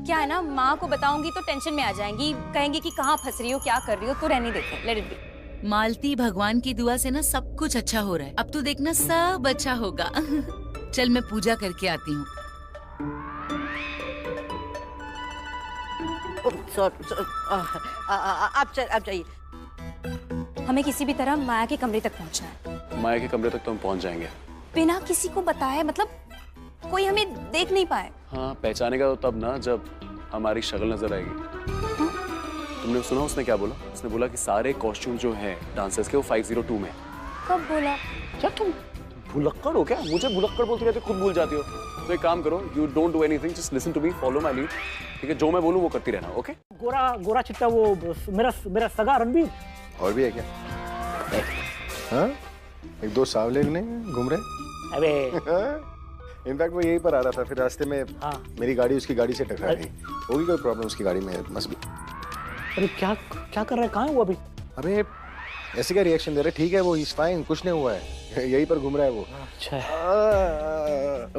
क्या है ना, माँ को बताऊंगी तो टेंशन में आ जाएंगी, कहेंगी कि कहाँ फंस रही हो, क्या कर रही हो, तो रहने देते, लेट इट बी। मालती, भगवान की दुआ से ना सब कुछ अच्छा हो रहा है, अब तो देखना सब अच्छा होगा। चल मैं पूजा करके आती हूँ। आप जाइए। हमें किसी भी तरह माया के कमरे तक पहुँचना है। माया के कमरे तक तो हम पहुँच जाएंगे बिना किसी को बताए, मतलब कोई हमें देख नहीं पाए। हाँ, पहचानेगा तो तब ना जब हमारी शक्ल नजर आएगी। तुमने सुना उसने क्या बोला? उसने बोला कि सारे कॉस्ट्यूम जो हैं डांसर्स के वो 502 में। कब बोला? क्या तुम भुलक्कड़ हो क्या? मुझे भुलक्कड़ बोलती रहती हो, खुद भूल जाती हो। तो एक काम करो, you don't do anything, just listen to me, follow my lead, ठीक है? जो मैं बोलूं वो करती रहना, ओके? गोरा चिट्टा वो मेरा सगा रणबीर। और भी है क्या? हाँ, एक दो सावले नहीं घूम रहे। अबे इनफैक्ट वो यहीं पर आ रहा था, फिर रास्ते में मेरी गाड़ी उसकी गाड़ी से टकरा गई। होगी कोई प्रॉब्लम उसकी गाड़ी में, मस्ट बी। अरे क्या कर रहा है? कहाँ है वो अभी? अबे ऐसे क्या रिएक्शन दे रहे? ठीक है वो, ही इज फाइन, कुछ नहीं हुआ है, यहीं पर घूम रहा है वो। अच्छा,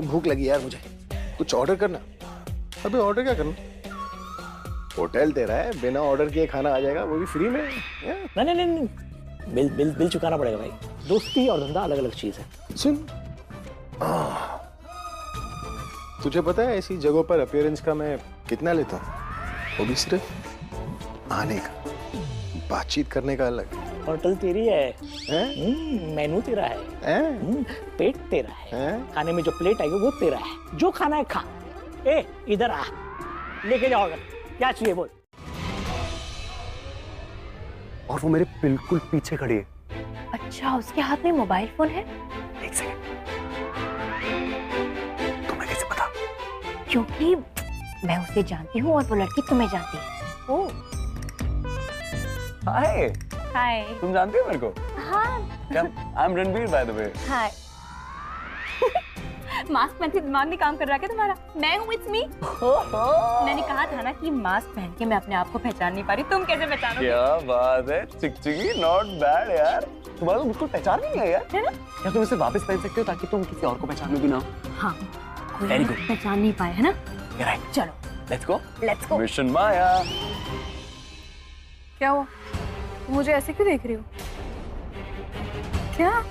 भूख लगी यार मुझे, कुछ ऑर्डर करना। अबे ऑर्डर क्या करना? होटल तेरा है, बिना ऑर्डर किए खाना आ जाएगा, वो भी फ्री में। नहीं, बिल चुकाना पड़ेगा भाई। दोस्ती और धंधा अलग अलग चीज है। सुन, तुझे पता है ऐसी जगहों पर अपीयरेंस का मैं कितना लेता हूँ? वो भी सिर्फ आने का, बातचीत करने का अलग। होटल तेरी है, मेनू तेरा है, पेट तेरा है, खाने में जो प्लेट आएगी वो तेरा है, जो खाना है खा। ए इधर आ, लेके जाओ ऑर्डर, क्या चाहिए बोल। और वो मेरे बिल्कुल पीछे खड़ी है। अच्छा, उसके हाथ में मोबाइल फोन है? एक सेकंड, तुम्हें कैसे पता? क्योंकि मैं उसे जानती हूँ और वो लड़की तुम्हें जानती है। ओह, हाय। हाय। तुम जानती हो मेरे को? हाँ। I am Ranbir by the way. Hi. Mask पहन के दिमाग में काम कर रहा है क्या तुम्हारा? मैं हूँ, इट्स मी। मैंने कहा था ना कि मास्क पहन के मैं अपने आप को पहचान नहीं पा रही, तुम कैसे पहचानोगे? क्या बात है, चिकचिकी, नॉट बैड यार। तुम्हारा तो बिल्कुल पहचान नहीं है यार। है ना? क्या तुम इसे वापस पहन सकते हो ताकि तुम किसी और को पहचानो भी ना? हाँ, वेरी गुड, पहचान नहीं पाए, है ना? राइट, चलो let's go. Let's go. Mission Maya. क्या हुआ? मुझे ऐसे क्यों देख रही हो? क्या?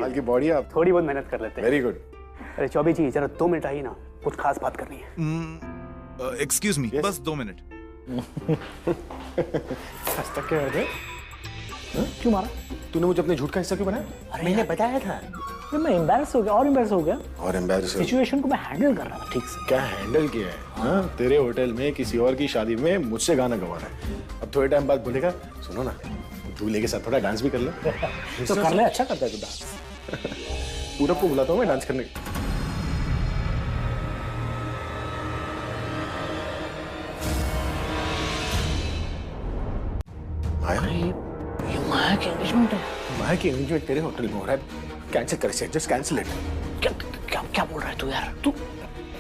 की बॉडी आप थोड़ी बहुत मेहनत कर लेते हैं। Very good. अरे चौबे जी, जरा 2 मिनट आइए ना, कुछ खास बात करनी है। एक्सक्यूज मी, बस 2 मिनट। हंसता क्या है? क्यों मारा? तूने मुझे अपने झूठ का हिस्सा क्यों बनाया? मैंने बताया था। फिर मैं एम्बैरस हो गया और एम्बैरस हो गया। और एम्बैरस? सिचुएशन को मैं हैंडल कर रहा था ठीक से। क्या हैंडल किया है? हाँ, तेरे होटल में किसी और की शादी में मुझसे गाना गवा रहा है। अब थोड़े टाइम बाद बोलेगा, सुनो ना, दूल्हे के साथ थोड़ा डांस भी कर ले। तो कर ले, अच्छा करता है तू डांस। पूरब को बुलाता हूँ मैं डांस करने। ये माया की एंगेजमेंट है। माया की एंगेजमेंट तेरे होटल में हो रहा है, कैंसिल कर इसे, जस्ट कैंसिल इट। क्या बोल रहा है तू यार? तू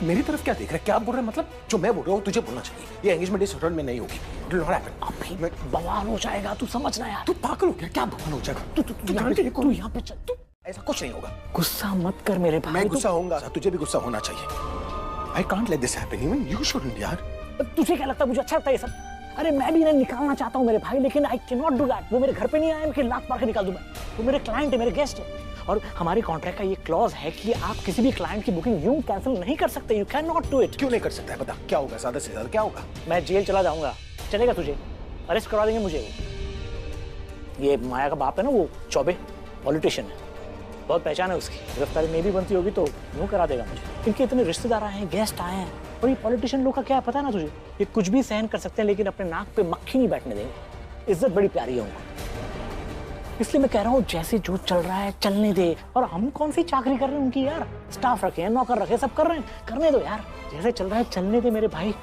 मेरी तरफ क्या देख रहा है? क्या बोल रहा है? मतलब जो मैं बोल रहा हूँ तुझे बोलना चाहिए। ये एंगेजमेंट इस होटल में नहीं होगी। It will not happen. अभी बवाल हो जाएगा, तू समझना यार। तू पागल हो गया? क्या बवाल हो जाएगा? तू यहाँ पे चल। ऐसा कुछ नहीं होगा। गुस्सा मत कर मेरे भाई। मैं गुस्सा होऊंगा, तुझे भी गुस्सा होना चाहिए। I can't let this happen. Even you shouldn't यार। तुझे क्या लगता है मुझे अच्छा लगता है ये सब? अरे मैं भी इन्हें निकालना चाहता हूँ मेरे भाई, लेकिन I cannot do that। वो मेरे घर पे नहीं आए कि लात मार के निकाल दूं मैं। वो मेरे क्लाइंट है, मेरे गेस्ट है, और हमारे कॉन्ट्रैक्ट का ये क्लॉज है कि आप किसी भी क्लाइंट की बुकिंग यूं कैंसिल नहीं कर सकते। You can not do it. क्यों नहीं कर सकता है? बता क्या होगा, ज्यादा से ज्यादा क्या होगा? मैं जेल चला जाऊंगा। चलेगा तुझे? अरेस्ट करवा देंगे मुझे। ये माया का बाप है ना, वो चौबे पॉलिटिशियन है, बहुत पहचान है उसकी। गिरफ्तारी में भी बनती होगी तो यूं करा देगा मुझे। इनके इतने रिश्तेदार आए हैं, गेस्ट आए हैं, और ये पॉलिटिशियन लोग का क्या पता है ना तुझे, ये कुछ भी सहन कर सकते हैं लेकिन अपने नाक पे मक्खी नहीं बैठने देंगे। इज्जत बड़ी प्यारी है उनको, इसलिए मैं कह रहा हूँ जैसे जो चल रहा है चलने दे। और हम कौन सी चाकरी कर रहे हैं उनकी यार? स्टाफ रखे हैं, नौकर रखे, सब कर रहे हैं, करने दो यार। जैसे चल रहा है चलने दे मेरे भाई।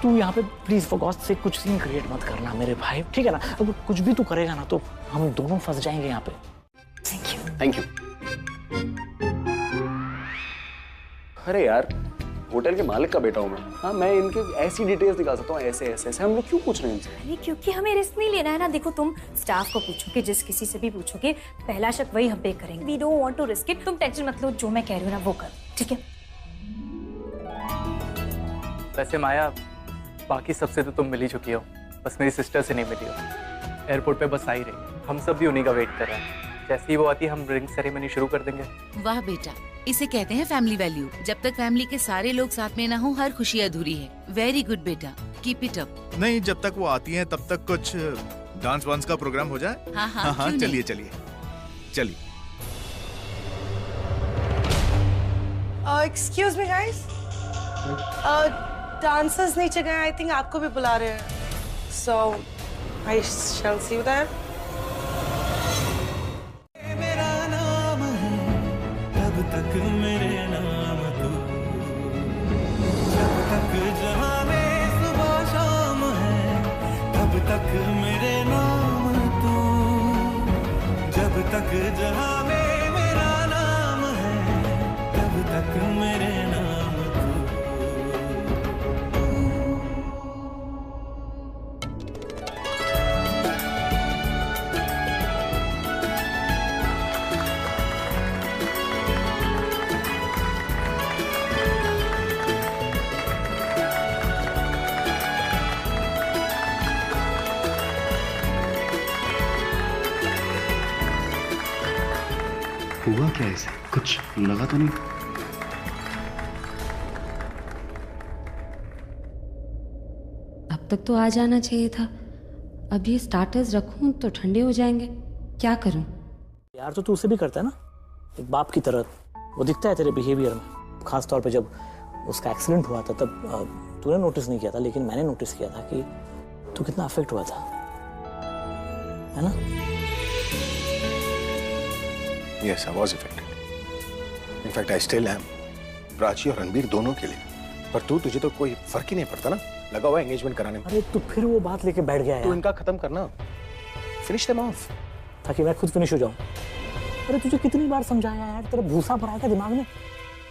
तू यहाँ पे प्लीज फॉर गॉड से कुछ सीन क्रिएट मत करना मेरे भाई, ठीक है ना? अगर कुछ भी तू करेगा ना तो हम दोनों फंस जाएंगे यहाँ पे। Thank you. अरे यार, होटल के मालिक का बेटा हूँ मैं। हाँ, मैं इनके ऐसी डिटेल्स निकाल सकता हूँ, ऐसे ऐसे ऐसे। हम लोग क्यों पूछ रहे हैं इनसे? अरे क्योंकि हमें रिस्क नहीं लेना है ना। देखो, तुम स्टाफ को पूछोगे, जिस किसी से भी पूछोगे, पहला शक वही हम पे करेंगे। We don't want to risk it. तुम टेंशन मत लो, जो मैं कह रही हूँ ना वो कर, ठीक है? वैसे माया, बाकी सबसे तो तुम मिल ही चुकी हो, बस मेरी सिस्टर से नहीं मिली हो। एयरपोर्ट पे बस आ ही रही, हम सब भी उन्हीं का वेट कर रहे हैं। जैसे ही वो आती है हम रिंग सेरेमनी शुरू कर देंगे। वाह बेटा, इसे कहते हैं फैमिली वैल्यू। जब तक फैमिली के सारे लोग साथ में ना हो, हर खुशी अधूरी है। वेरी गुड बेटा, कीप इट अप। नहीं, जब तक वो आती हैं तब तक कुछ डांस वांस का प्रोग्राम हो जाए। हाँ हाँ, हाँ, चलिए चलिए चलिए। एक्सक्यूज मी गाइस, डांसर्स नीचे गए, आई थिंक आपको भी बुला रहे हैं। सो आई शैल सी यू देयर। मेरा नाम है तब तक मेरे नाम तू, जब तक जहां में सुबह शाम है तब तक मेरे नाम तू, जब तक जहां में मेरा नाम है तब तक मेरे नाम तू। हुआ क्या इसे? कुछ लगा तो नहीं? अब तक तो आ जाना चाहिए था। अब ये स्टार्टर्स रखूं तो ठंडे हो जाएंगे, क्या करूं? यार तो तू उसे भी करता है ना, एक बाप की तरह। वो दिखता है तेरे बिहेवियर में, खास तौर पे जब उसका एक्सीडेंट हुआ था तब तूने नोटिस नहीं किया था, लेकिन मैंने नोटिस किया था कि तू कितना अफेक्ट हुआ था, है ना? Yes, I was affected. In fact, I still am. Prachi और रणबीर दोनों के लिए। पर तुझे तो कोई फर्क ही नहीं पड़ता ना, लगा हुआ एंगेजमेंट कराने में। अरे तू फिर वो बात लेके बैठ गया है। तू इनका खत्म करना, फिनिश देम ऑफ, ताकि मैं खुद फिनिश हो जाऊं। अरे तुझे कितनी बार समझाया यार, तेरा भूसा भरा है दिमाग में।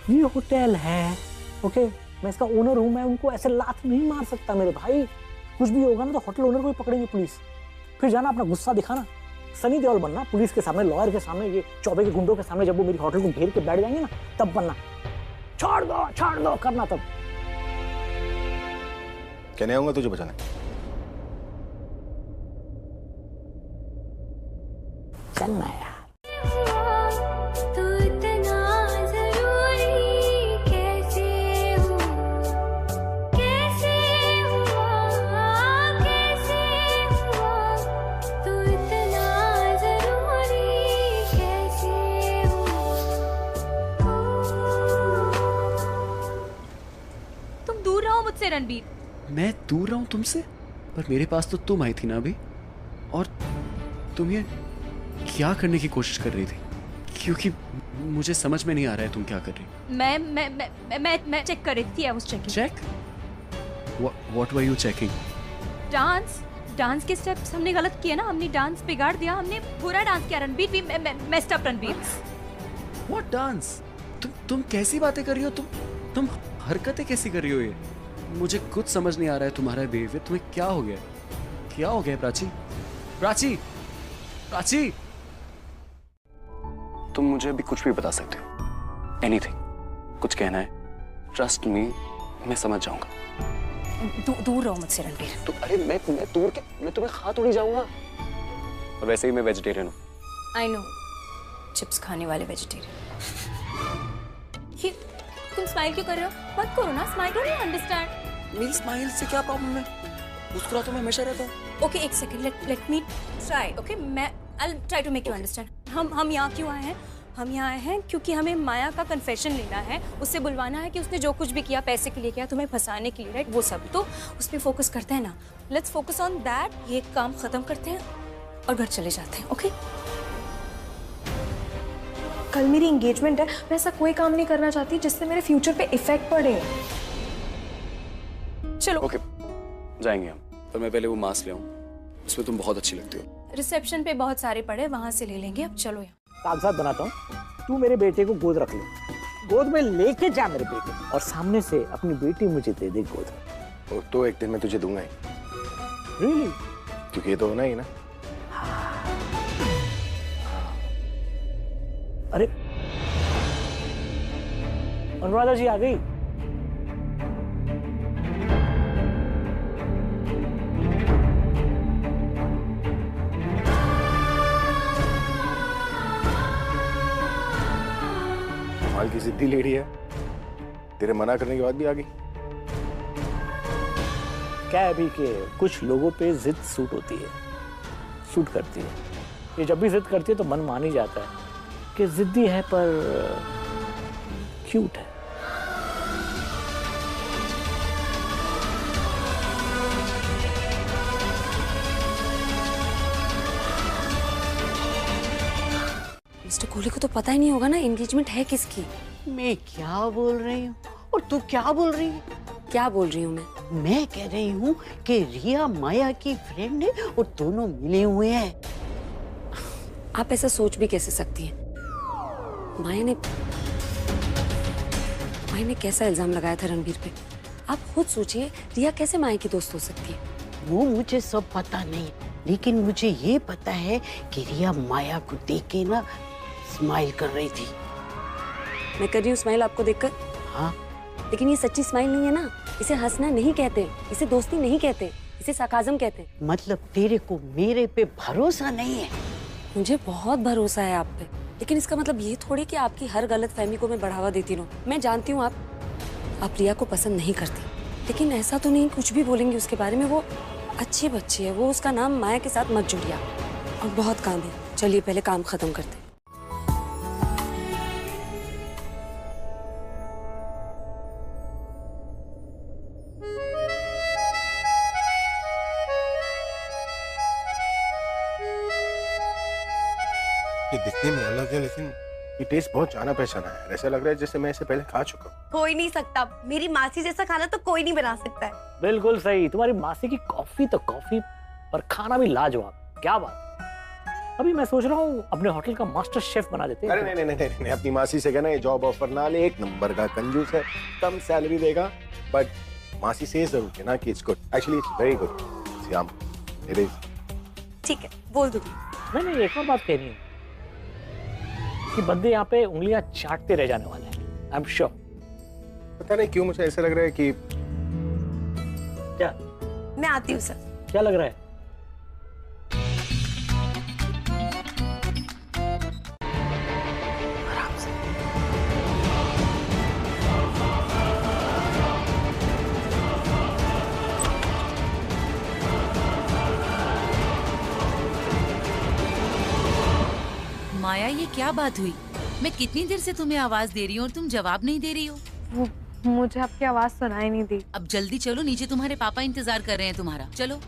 ये होटल है, ओके, मैं इसका ओनर हूँ, मैं उनको ऐसे लात नहीं मार सकता मेरे भाई। कुछ भी होगा ना तो होटल ओनर को ही पकड़ेंगे पुलिस। फिर जाना अपना गुस्सा दिखाना, सनी देओल बनना पुलिस के सामने, लॉयर के सामने, ये चौबे के गुंडों के सामने। जब वो मेरी होटल को घेर के बैठ जाएंगे ना तब बनना। छोड़ दो करना तब। कहने आऊंगा तुझे बचाने। चलना यार। मुझसे रणबीर। मैं दूर रहा हूँ तुमसे? पर मेरे पास तो तुम आई थी ना अभी, और तुम ये क्या करने की कोशिश कर रही थी? क्योंकि मुझे समझ में नहीं आ रहा है तुम क्या कर रही हो। मैं चेक कर रही थी। I was checking. Check? What were you checking? Dance के स्टेप्स हमने गलत किए ना, हमने डांस बिगाड़ दिया, हमने बुरा डांस किया Ranbir. We messed up Ranbir. What dance? तुम कैसी बातें कर रही हो? तुम हरकतें कैसी कर रही हो? ये मुझे कुछ समझ नहीं आ रहा है तुम्हारा बिहेवियर। तुम्हें क्या हो गया? क्या हो गया प्राची? प्राची, प्राची। तुम मुझे अभी कुछ भी बता सकते हो, एनीथिंग। कुछ कहना है, ट्रस्ट मी, मैं समझ जाऊंगा। दूर रहो मुझसे रणबीर। तो अरे मैं दूर के, मैं तुम्हें खा थोड़ी जाऊंगा। और वैसे ही मैं वेजिटेरियन हूँ। आई नो, चिप्स खाने वाले वेजिटेरियन। तुम स्माइल क्यों कर रहे हो? मत करो ना स्माइल, डोंट यू अंडरस्टैंड? मेरी स्माइल से क्या प्रॉब्लम है? मुस्कुरा तो मैं हमेशा रहता हूँ। ओके एक second, let me try. Okay मैं I will try to make you understand. हम यहाँ क्यों आए हैं? हम यहाँ आए हैं क्योंकि हमें माया का कन्फेशन लेना है, उससे बुलवाना है कि उसने जो कुछ भी किया पैसे के लिए किया, तुम्हें फंसाने के लिए, राइट? वो सब तो उस पर फोकस करते हैं ना। Let's focus on that. ये काम खत्म करते हैं और घर चले जाते हैं। ओके कल मेरी एंगेजमेंट है, मैं ऐसा कोई काम नहीं करना चाहती जिससे मेरे फ्यूचर पे इफेक्ट पड़े। चलो ओके जाएंगे हम, पर मैं पहले वो मास्क ले आऊं, उसमें तुम बहुत अच्छी लगती हो। रिसेप्शन पे बहुत सारे पड़े, वहां से ले लेंगे। अब चलो यहाँ कागजात बनाता हूँ, तू मेरे बेटे को गोद रख ले, गोद में लेके जा मेरे बेटे, और सामने से अपनी बेटी मुझे दे दे गोद में। तो एक दिन मैं तुझे दूंगा ही। Really? क्योंकि ये तो होना ही ना। अरे अनुराधा जी आ गई। कमाल की जिद्दी लेडी है, तेरे मना करने के बाद भी आ गई। क्या है अभी के कुछ लोगों पे जिद सूट होती है, सूट करती है। ये जब भी जिद करती है तो मन मान ही जाता है कि जिद्दी है पर क्यूट है। मिस्टर कोहली को तो पता ही नहीं होगा ना एंगेजमेंट है किसकी। मैं क्या बोल रही हूँ और तू क्या बोल रही है? क्या बोल रही हूँ मैं कह रही हूँ कि रिया माया की फ्रेंड है और दोनों मिले हुए हैं। आप ऐसा सोच भी कैसे सकती हैं? माया ने कैसा इल्जाम लगाया था रणबीर पे? आप खुद सोचिए, रिया कैसे माया की दोस्त हो सकती है? वो मुझे सब पता नहीं, लेकिन मुझे ये पता है कि रिया माया को देख के ना स्माइल कर रही थी। मैं कर रही हूँ स्माइल आपको देखकर? हाँ। लेकिन ये सच्ची स्माइल नहीं है ना, इसे हंसना नहीं कहते, इसे दोस्ती नहीं कहते, इसे सार्काज़म कहते हैं। मतलब तेरे को मेरे पे भरोसा नहीं है? मुझे बहुत भरोसा है आप पे, लेकिन इसका मतलब ये थोड़ी कि आपकी हर गलत फहमी को मैं बढ़ावा देती रहूं। मैं जानती हूँ आप रिया को पसंद नहीं करती, लेकिन ऐसा तो नहीं कुछ भी बोलेंगी उसके बारे में। वो अच्छी बच्ची है, वो उसका नाम माया के साथ मत जुड़िया। और बहुत काम है, चलिए पहले काम खत्म करते हैं। ये दिखने में अलग है, लेकिन ये टेस्ट बहुत जाना पहचाना है। ऐसा लग रहा है जैसे मैं इसे पहले खा चुका हूँ। हो ही नहीं सकता, मेरी मासी जैसा खाना तो कोई नहीं बना सकता है। बिल्कुल सही, तुम्हारी मासी की कॉफी तो कॉफी, पर खाना भी लाजवाब। क्या बात। अभी मैं सोच रहा हूँ अपने होटल का मास्टर शेफ बना देते हैं। अरे नहीं, अपनी मासी से कहना ये जॉब ऑफर ना ले, एक नंबर का कंजूस है, कम सैलरी देगा, बट मासी से जरूर कहना कि it's good, actually it's very good. Shyam, it is. ठीक है, बोल दूंगी। मैंने एक और बात कहनी है कि बंदे यहाँ पे उंगलियां चाटते रह जाने वाले हैं, आई एम श्योर। पता नहीं क्यों मुझे ऐसा लग रहा है कि क्या। मैं आती हूँ सर। क्या लग रहा है? माया ये क्या बात हुई? मैं कितनी देर से तुम्हें आवाज दे रही हूँ और तुम जवाब नहीं दे रही हो। मुझे आपकी आवाज सुनाई नहीं दी। अब जल्दी चलो, नीचे तुम्हारे पापा इंतजार कर रहे हैं तुम्हारा। चलो।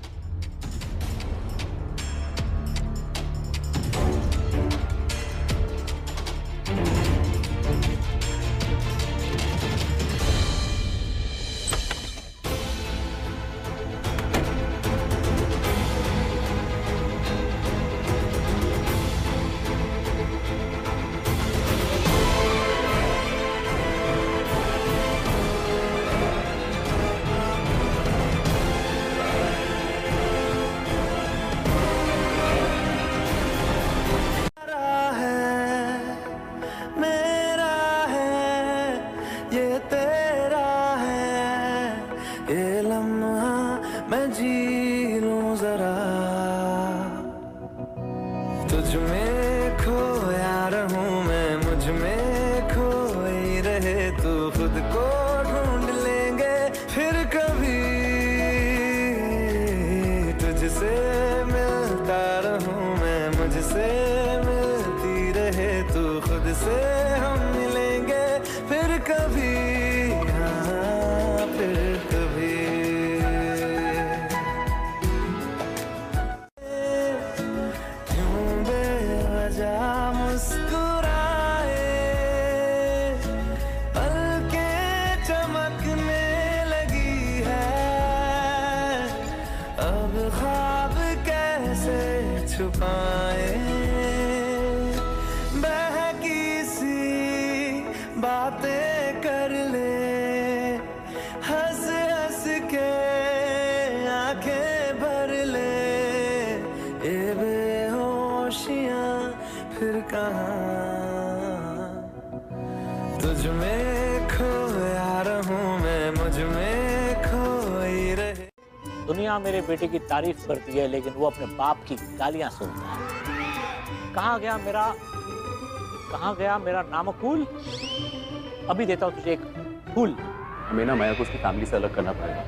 तुझ में खोया रहूं मैं, मुझ में खोई रहे तू, खुद को ढूंढ लेंगे फिर कभी, तुझसे मिलता रहूं मैं, मुझसे मिलती रहे तू, खुद से हम मिलेंगे फिर कभी, हाँ फिर कभी। क्यों बेवजह मुस्कुराए, पलकें चमकने लगी है, अब ख्वाब कैसे छुपाए, बहकी सी बातें कर ले, हंस हंस के आंखें भर ले, ये बेहोशियां फिर कहाँ, तुझ में खोया रहूं मैं, मुझ में खोई रहे। दुनिया मेरे बेटे की तारीफ करती है लेकिन वो अपने बाप की गालियां सुनता है। कहाँ गया मेरा नामकूल? अभी देता हूँ तुझे एक फूल। हमें ना माया को उसकी फैमिली से अलग करना पड़ेगा।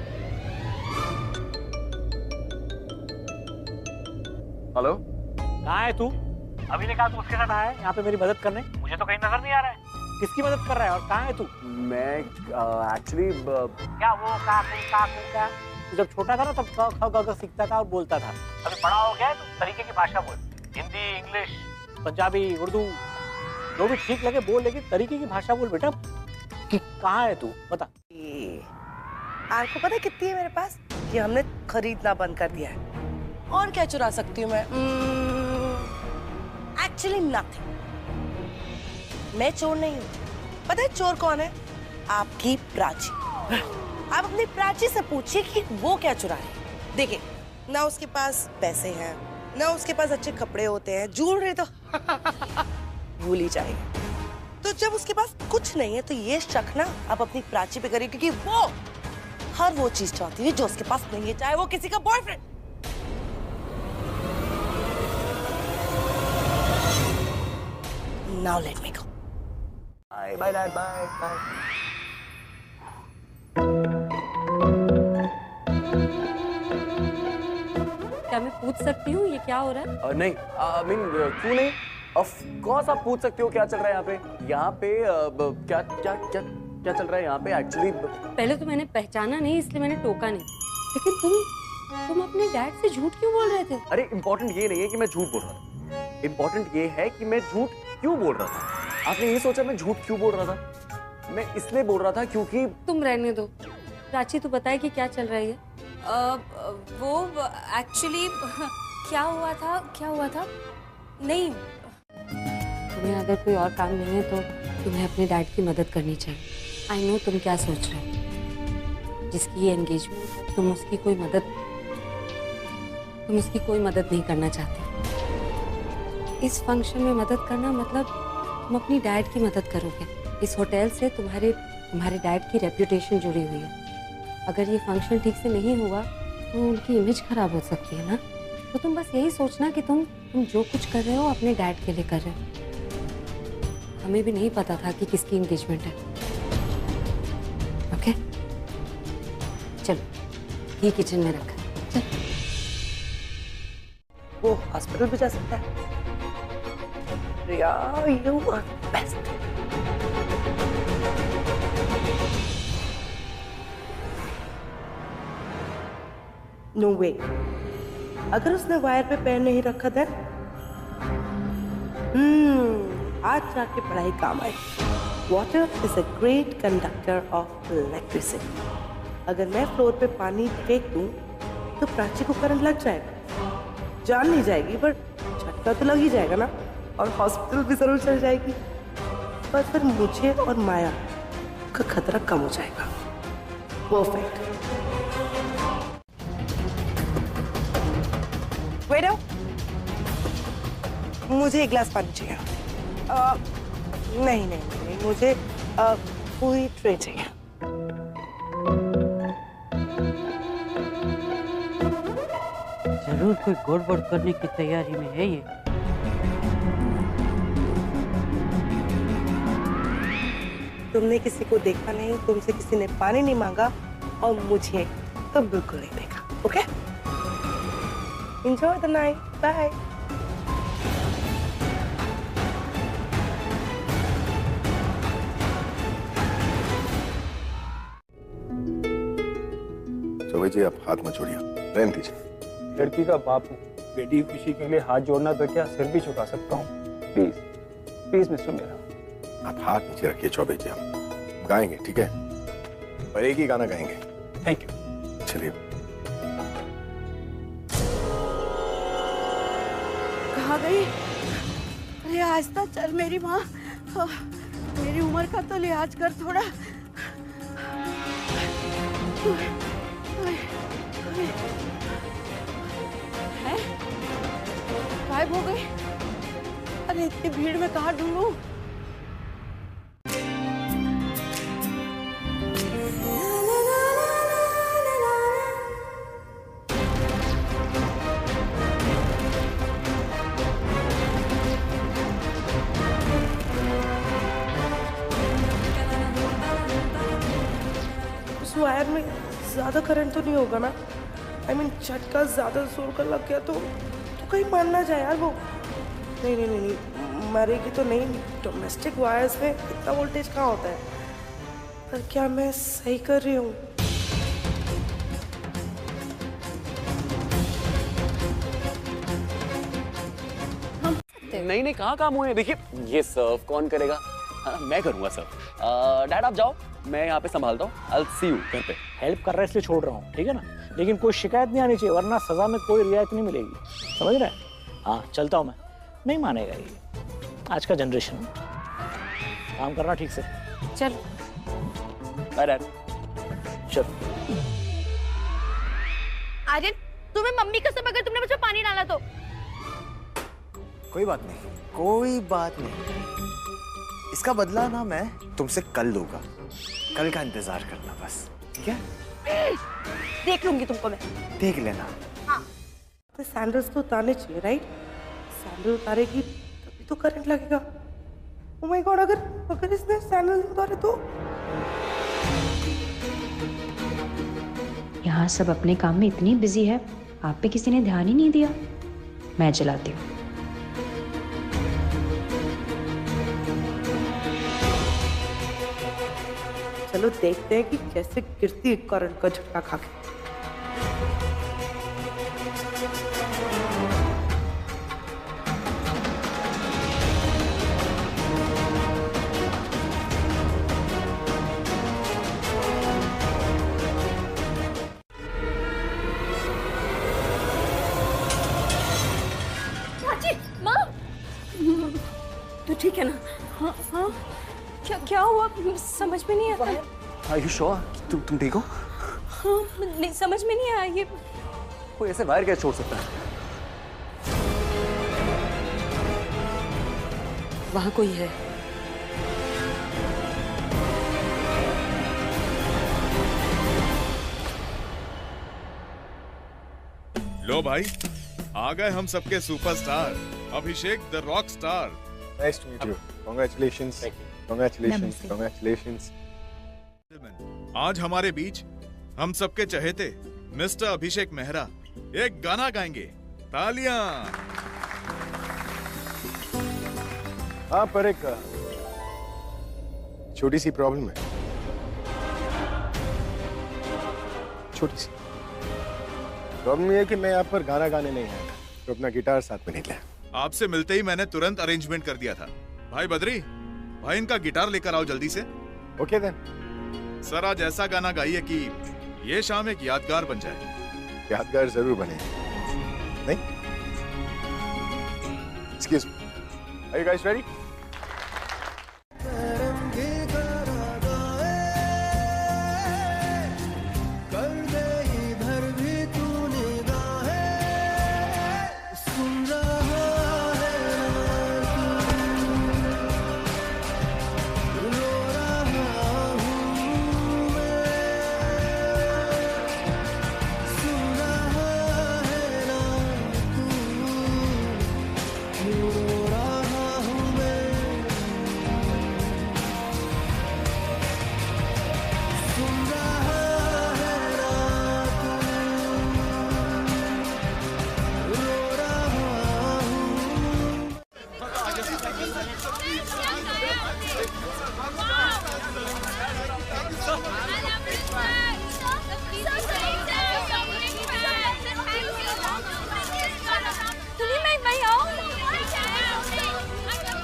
हेलो, कहाँ है तू? अभी ने कहा तू उसके साथ आया है यहाँ पे मेरी मदद करने, मुझे तो कहीं नजर नहीं आ रहा है। किसकी मदद कर रहा है और कहाँ है तू? मैं एक्चुअली क्या वो काकू क्या? तू जब छोटा था ना तब क ख सीखता था और बोलता था। अभी बड़ा हो गया है तो तरीके की भाषा बोल, हिंदी, इंग्लिश, पंजाबी, उर्दू जो भी ठीक लगे बोल, लेकिन तरीके की भाषा बोल बेटा। कि कहाँ है तू बता। आपको पता है कितनी है मेरे पास? कि हमने खरीदना बंद कर दिया है। और क्या चुरा सकती हूँ मैं? Actually nothing. मैं चोर नहीं हूँ। पता है चोर कौन है? आपकी प्राची। आप अपनी प्राची से पूछिए कि वो क्या चुरा है। देखिए, ना उसके पास पैसे हैं, ना उसके पास अच्छे कपड़े होते हैं, ज्वेलरी तो भूल ही जाएगी। तो जब उसके पास कुछ नहीं है तो ये शक ना आप अपनी प्राची पे करिए, क्योंकि वो हर वो चीज चाहती है जो उसके पास नहीं है, चाहे वो किसी का boyfriend. Now let me go. Bye, bye, bye, bye, bye. क्या मैं पूछ सकती हूँ ये क्या हो रहा है? नहीं, I mean, क्यों नहीं? Of course आप पूछ सकते हो क्या चल रहा है यहाँ पे। यहाँ पे क्या क्या क्या क्या चल रहा है यहाँ पे एक्चुअली? पहले तो मैंने पहचाना नहीं इसलिए मैंने टोका नहीं, लेकिन तुम अपने डैड से झूठ क्यों बोल रहे थे? अरे इम्पोर्टेंट ये नहीं है कि मैं झूठ बोल रहा था, इम्पोर्टेंट ये है कि मैं झूठ क्यों बोल रहा था। आपने ये सोचा मैं झूठ क्यों बोल रहा था? मैं इसलिए बोल रहा था क्योंकि तुम रहने दो। प्राची तो बताए कि क्या चल रहा है? वो एक्चुअली क्या हुआ था? नहीं, तुम्हें अगर कोई और काम नहीं है तो तुम्हें अपने डैड की मदद करनी चाहिए। आई नो तुम क्या सोच रहे हो। जिसकी ये एंगेजमेंट, तुम उसकी कोई मदद नहीं करना चाहते। इस फंक्शन में मदद करना मतलब तुम अपनी डैड की मदद करोगे। इस होटल से तुम्हारे डैड की रेप्यूटेशन जुड़ी हुई है। अगर ये फंक्शन ठीक से नहीं हुआ तो उनकी इमेज खराब हो सकती है ना। तो तुम बस यही सोचना कि तुम जो कुछ कर रहे हो अपने डैड के लिए कर रहे हो। हमें भी नहीं पता था कि किसकी एंगेजमेंट है। ओके, चलो ये किचन में रखा है। चल। वो हॉस्पिटल भी जा सकता है। रिया, you are best. No way. अगर उसने वायर पे पैर नहीं रखा था, आज जाके पढ़ाई काम आई। Water is a great conductor of electricity. अगर मैं फ्लोर पे पानी फेंक दूं, तो प्राची को करंट लग जाएगा। जान नहीं जाएगी पर झटका तो लग ही जाएगा ना, और हॉस्पिटल भी जरूर चल जाएगी। पर फिर मुझे और माया का खतरा कम हो जाएगा। परफेक्ट। वेटर, मुझे एक गिलास पानी चाहिए। नहीं, मुझे पूरी ट्रे चाहिए। जरूर कोई गड़बड़ करने की तैयारी में है ये। तुमने किसी को देखा नहीं, तुमसे किसी ने पानी नहीं मांगा और मुझे तो बिल्कुल नहीं देखा। Okay, enjoy the night, bye. Chaubey ji आप हाथ मत छोड़िए, रहने दीजिए। लड़की का बाप हूँ, बेटी की खुशी के लिए हाथ जोड़ना तो क्या सिर भी झुका सकता हूँ। प्लीज प्लीज मिस्टर मेरा। आप हाथ नीचे रखिए चौबे जी, हम गाएंगे ठीक है, पर एक ही गाना गाएंगे। Thank you. चलिए। कहाँ गई? अरे आहिस्ता चल मेरी माँ, मेरी उम्र का तो लिहाज कर थोड़ा। है? गायब हो गई? अरे इतनी भीड़ में कहाँ ढूंढूं? उस वायर में ज्यादा करंट तो नहीं होगा ना? I mean, झटका ज्यादा जोर का लग गया तो कहीं मान ना जाए यार वो। नहीं नहीं नहीं नहीं, मरेगी तो नहीं। डोमेस्टिक वायर्स में इतना वोल्टेज कहाँ होता है? पर क्या मैं सही कर रही हूँ? नहीं कहाँ काम हुए? देखिए ये सर्व कौन करेगा? हाँ, मैं करूँगा सर्व। डैड आप जाओ, मैं यहाँ पे संभालता हूँ। I'll see you घर पे। हेल्प कर रहा है इसलिए छोड़ रहा हूँ, ठीक है ना? लेकिन कोई शिकायत नहीं आनी चाहिए, वरना सजा में कोई रियायत नहीं मिलेगी, समझ रहे हैं? हाँ चलता हूँ मैं। नहीं मानेगा ये, आज का जनरेशन। काम करना ठीक से। चल बाय डैड। चल। आर्यन, तुम्हें मम्मी कसम अगर तुमने मुझे पानी डाला तो। कोई बात नहीं, कोई बात नहीं। इसका बदला ना मैं तुमसे कल लूंगा। कल का इंतजार करना बस, ठीक है? देख लूंगी तुमको मैं। देख लेना। हाँ। तो सैंडल्स तो उतारने चाहिए, राइट? सैंडल उतारेगी तभी तो करंट लगेगा। ओह माय गॉड, अगर इसने सैंडल उतारे तो। यहाँ सब अपने काम में इतनी बिजी है, आप पे किसी ने ध्यान ही नहीं दिया। मैं चलाती हूँ। चलो देखते हैं कि कैसे गिरती है करंट का झटका खा के। चाची, माँ, तू ठीक है ना? हाँ हाँ, क्या हुआ? समझ में नहीं आता। Are you sure? तुम ठीक हो? हाँ, नहीं समझ में नहीं आया ये। कोई ऐसे वायर कैसे छोड़ सकता है? वहाँ कोई है। लो भाई, आ गए हम सबके superstar Abhishek the rock star. Nice to meet you. Congratulations. Congratulations. Congratulations. आज हमारे बीच हम सबके चहेते मिस्टर अभिषेक मेहरा एक गाना गाएंगे। तालियां। हाँ, पर एक छोटी सी प्रॉब्लम है। छोटी सी प्रॉब्लम ये है कि मैं यहाँ पर गाना गाने नहीं आया, तो अपना गिटार साथ में नहीं लाया। आपसे मिलते ही मैंने तुरंत अरेंजमेंट कर दिया था। भाई बद्री, भाई इनका गिटार लेकर आओ जल्दी से। Okay then. सर आज ऐसा गाना गाइए कि ये शाम एक यादगार बन जाए। यादगार जरूर बने। नहीं? Excuse me. Are you guys ready?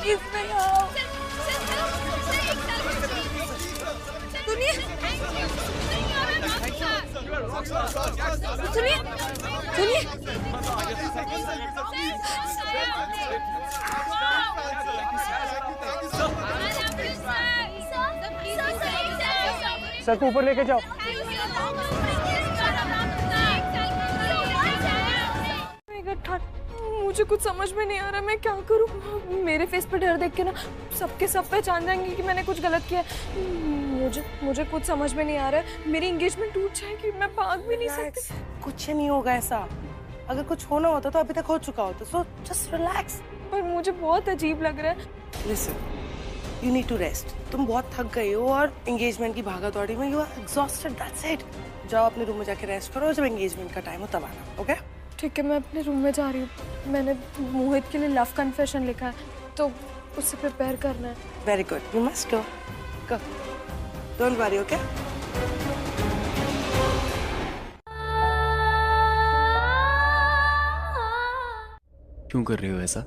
Please नहीं आओ। सुनिए सुनिए सुनिए सर को ऊपर लेके जाओ। मुझे कुछ समझ में नहीं आ रहा, मैं क्या करूं? मेरे फेस पे डर देख के ना सबके सब पहचान जाएंगे कि मैंने कुछ गलत किया है। मुझे कुछ समझ में नहीं आ रहा है। मेरी एंगेजमेंट टूट जाएगी, मैं भाग भी नहीं सकती। कुछ नहीं होगा ऐसा। अगर कुछ होना होता तो अभी तक हो चुका होता। So just relax. पर मुझे बहुत अजीब लग रहा है। Listen, you need to rest. तुम बहुत थक गई हो और एंगेजमेंट की भागा दौड़ी में you are exhausted, that's it. जाओ अपने रूम में जाके रेस्ट करो, जब एंगेजमेंट का टाइम हो तब आना, ओके? ठीक है, मैं अपने रूम में जा रही हूँ। मैंने मोहित के लिए लव कन्फेशन लिखा है, तो उससे प्रिपेयर करना है। Very good, you must go. Go, don't worry, okay? क्यों कर रही हो ऐसा?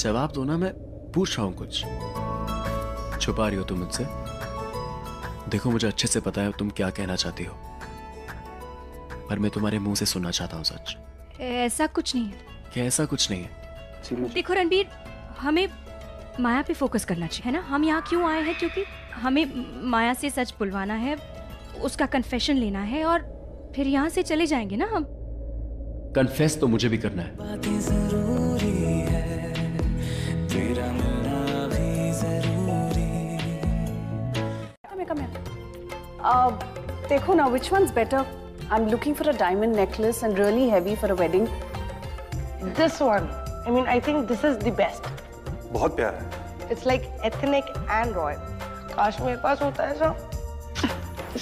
जवाब दो ना, मैं पूछ रहा हूं कुछ। छुपा रही हो तुम मुझसे? देखो मुझे अच्छे से पता है तुम क्या कहना चाहती हो, पर मैं तुम्हारे मुंह से सुनना चाहता हूँ सच। ऐसा कुछ नहीं है। क्या ऐसा कुछ नहीं है? देखो रणबीर, हमें माया पे फोकस करना चाहिए, है ना? हम यहाँ क्यों आए हैं? क्योंकि हमें माया से सच बुलवाना है, उसका कन्फेशन लेना है और फिर यहाँ से चले जाएंगे ना हम। कन्फेस तो मुझे भी करना है। बातें जरूरी है, तेरा मिलना भी जरूरी। देखो ना, which one's better? I'm looking for a diamond necklace and really heavy for a wedding. This one. I mean, I think this is the best. बहुत प्यारा है। It's like ethnic and royal. काश मेरे पास होता है सब।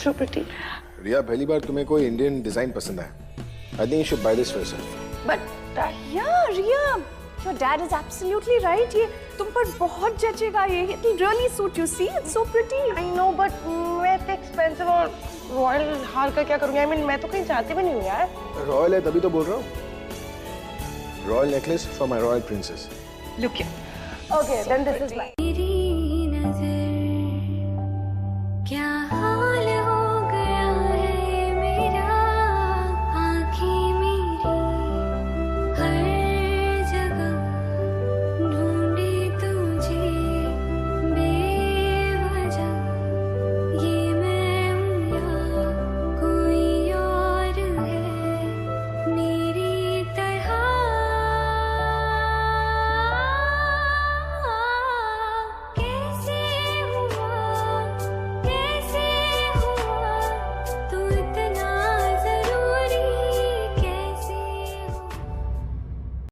So pretty. रिया, पहली बार तुम्हें कोई इंडियन डिजाइन पसंद आया। I think you should buy this for yourself. But yeah, Riya, your dad is absolutely right. ये तुम पर बहुत जचेगा ये. It will really suit you. See, it's so pretty. I know, but मैं इतने expensive और रॉयल हार का क्या करूँगी? I mean, मैं तो कहीं जाती भी नहीं हूँ यार। रॉयल है तभी तो बोल रहा हूँ। Royal necklace for my royal princess. Look here. Okay, then this is like.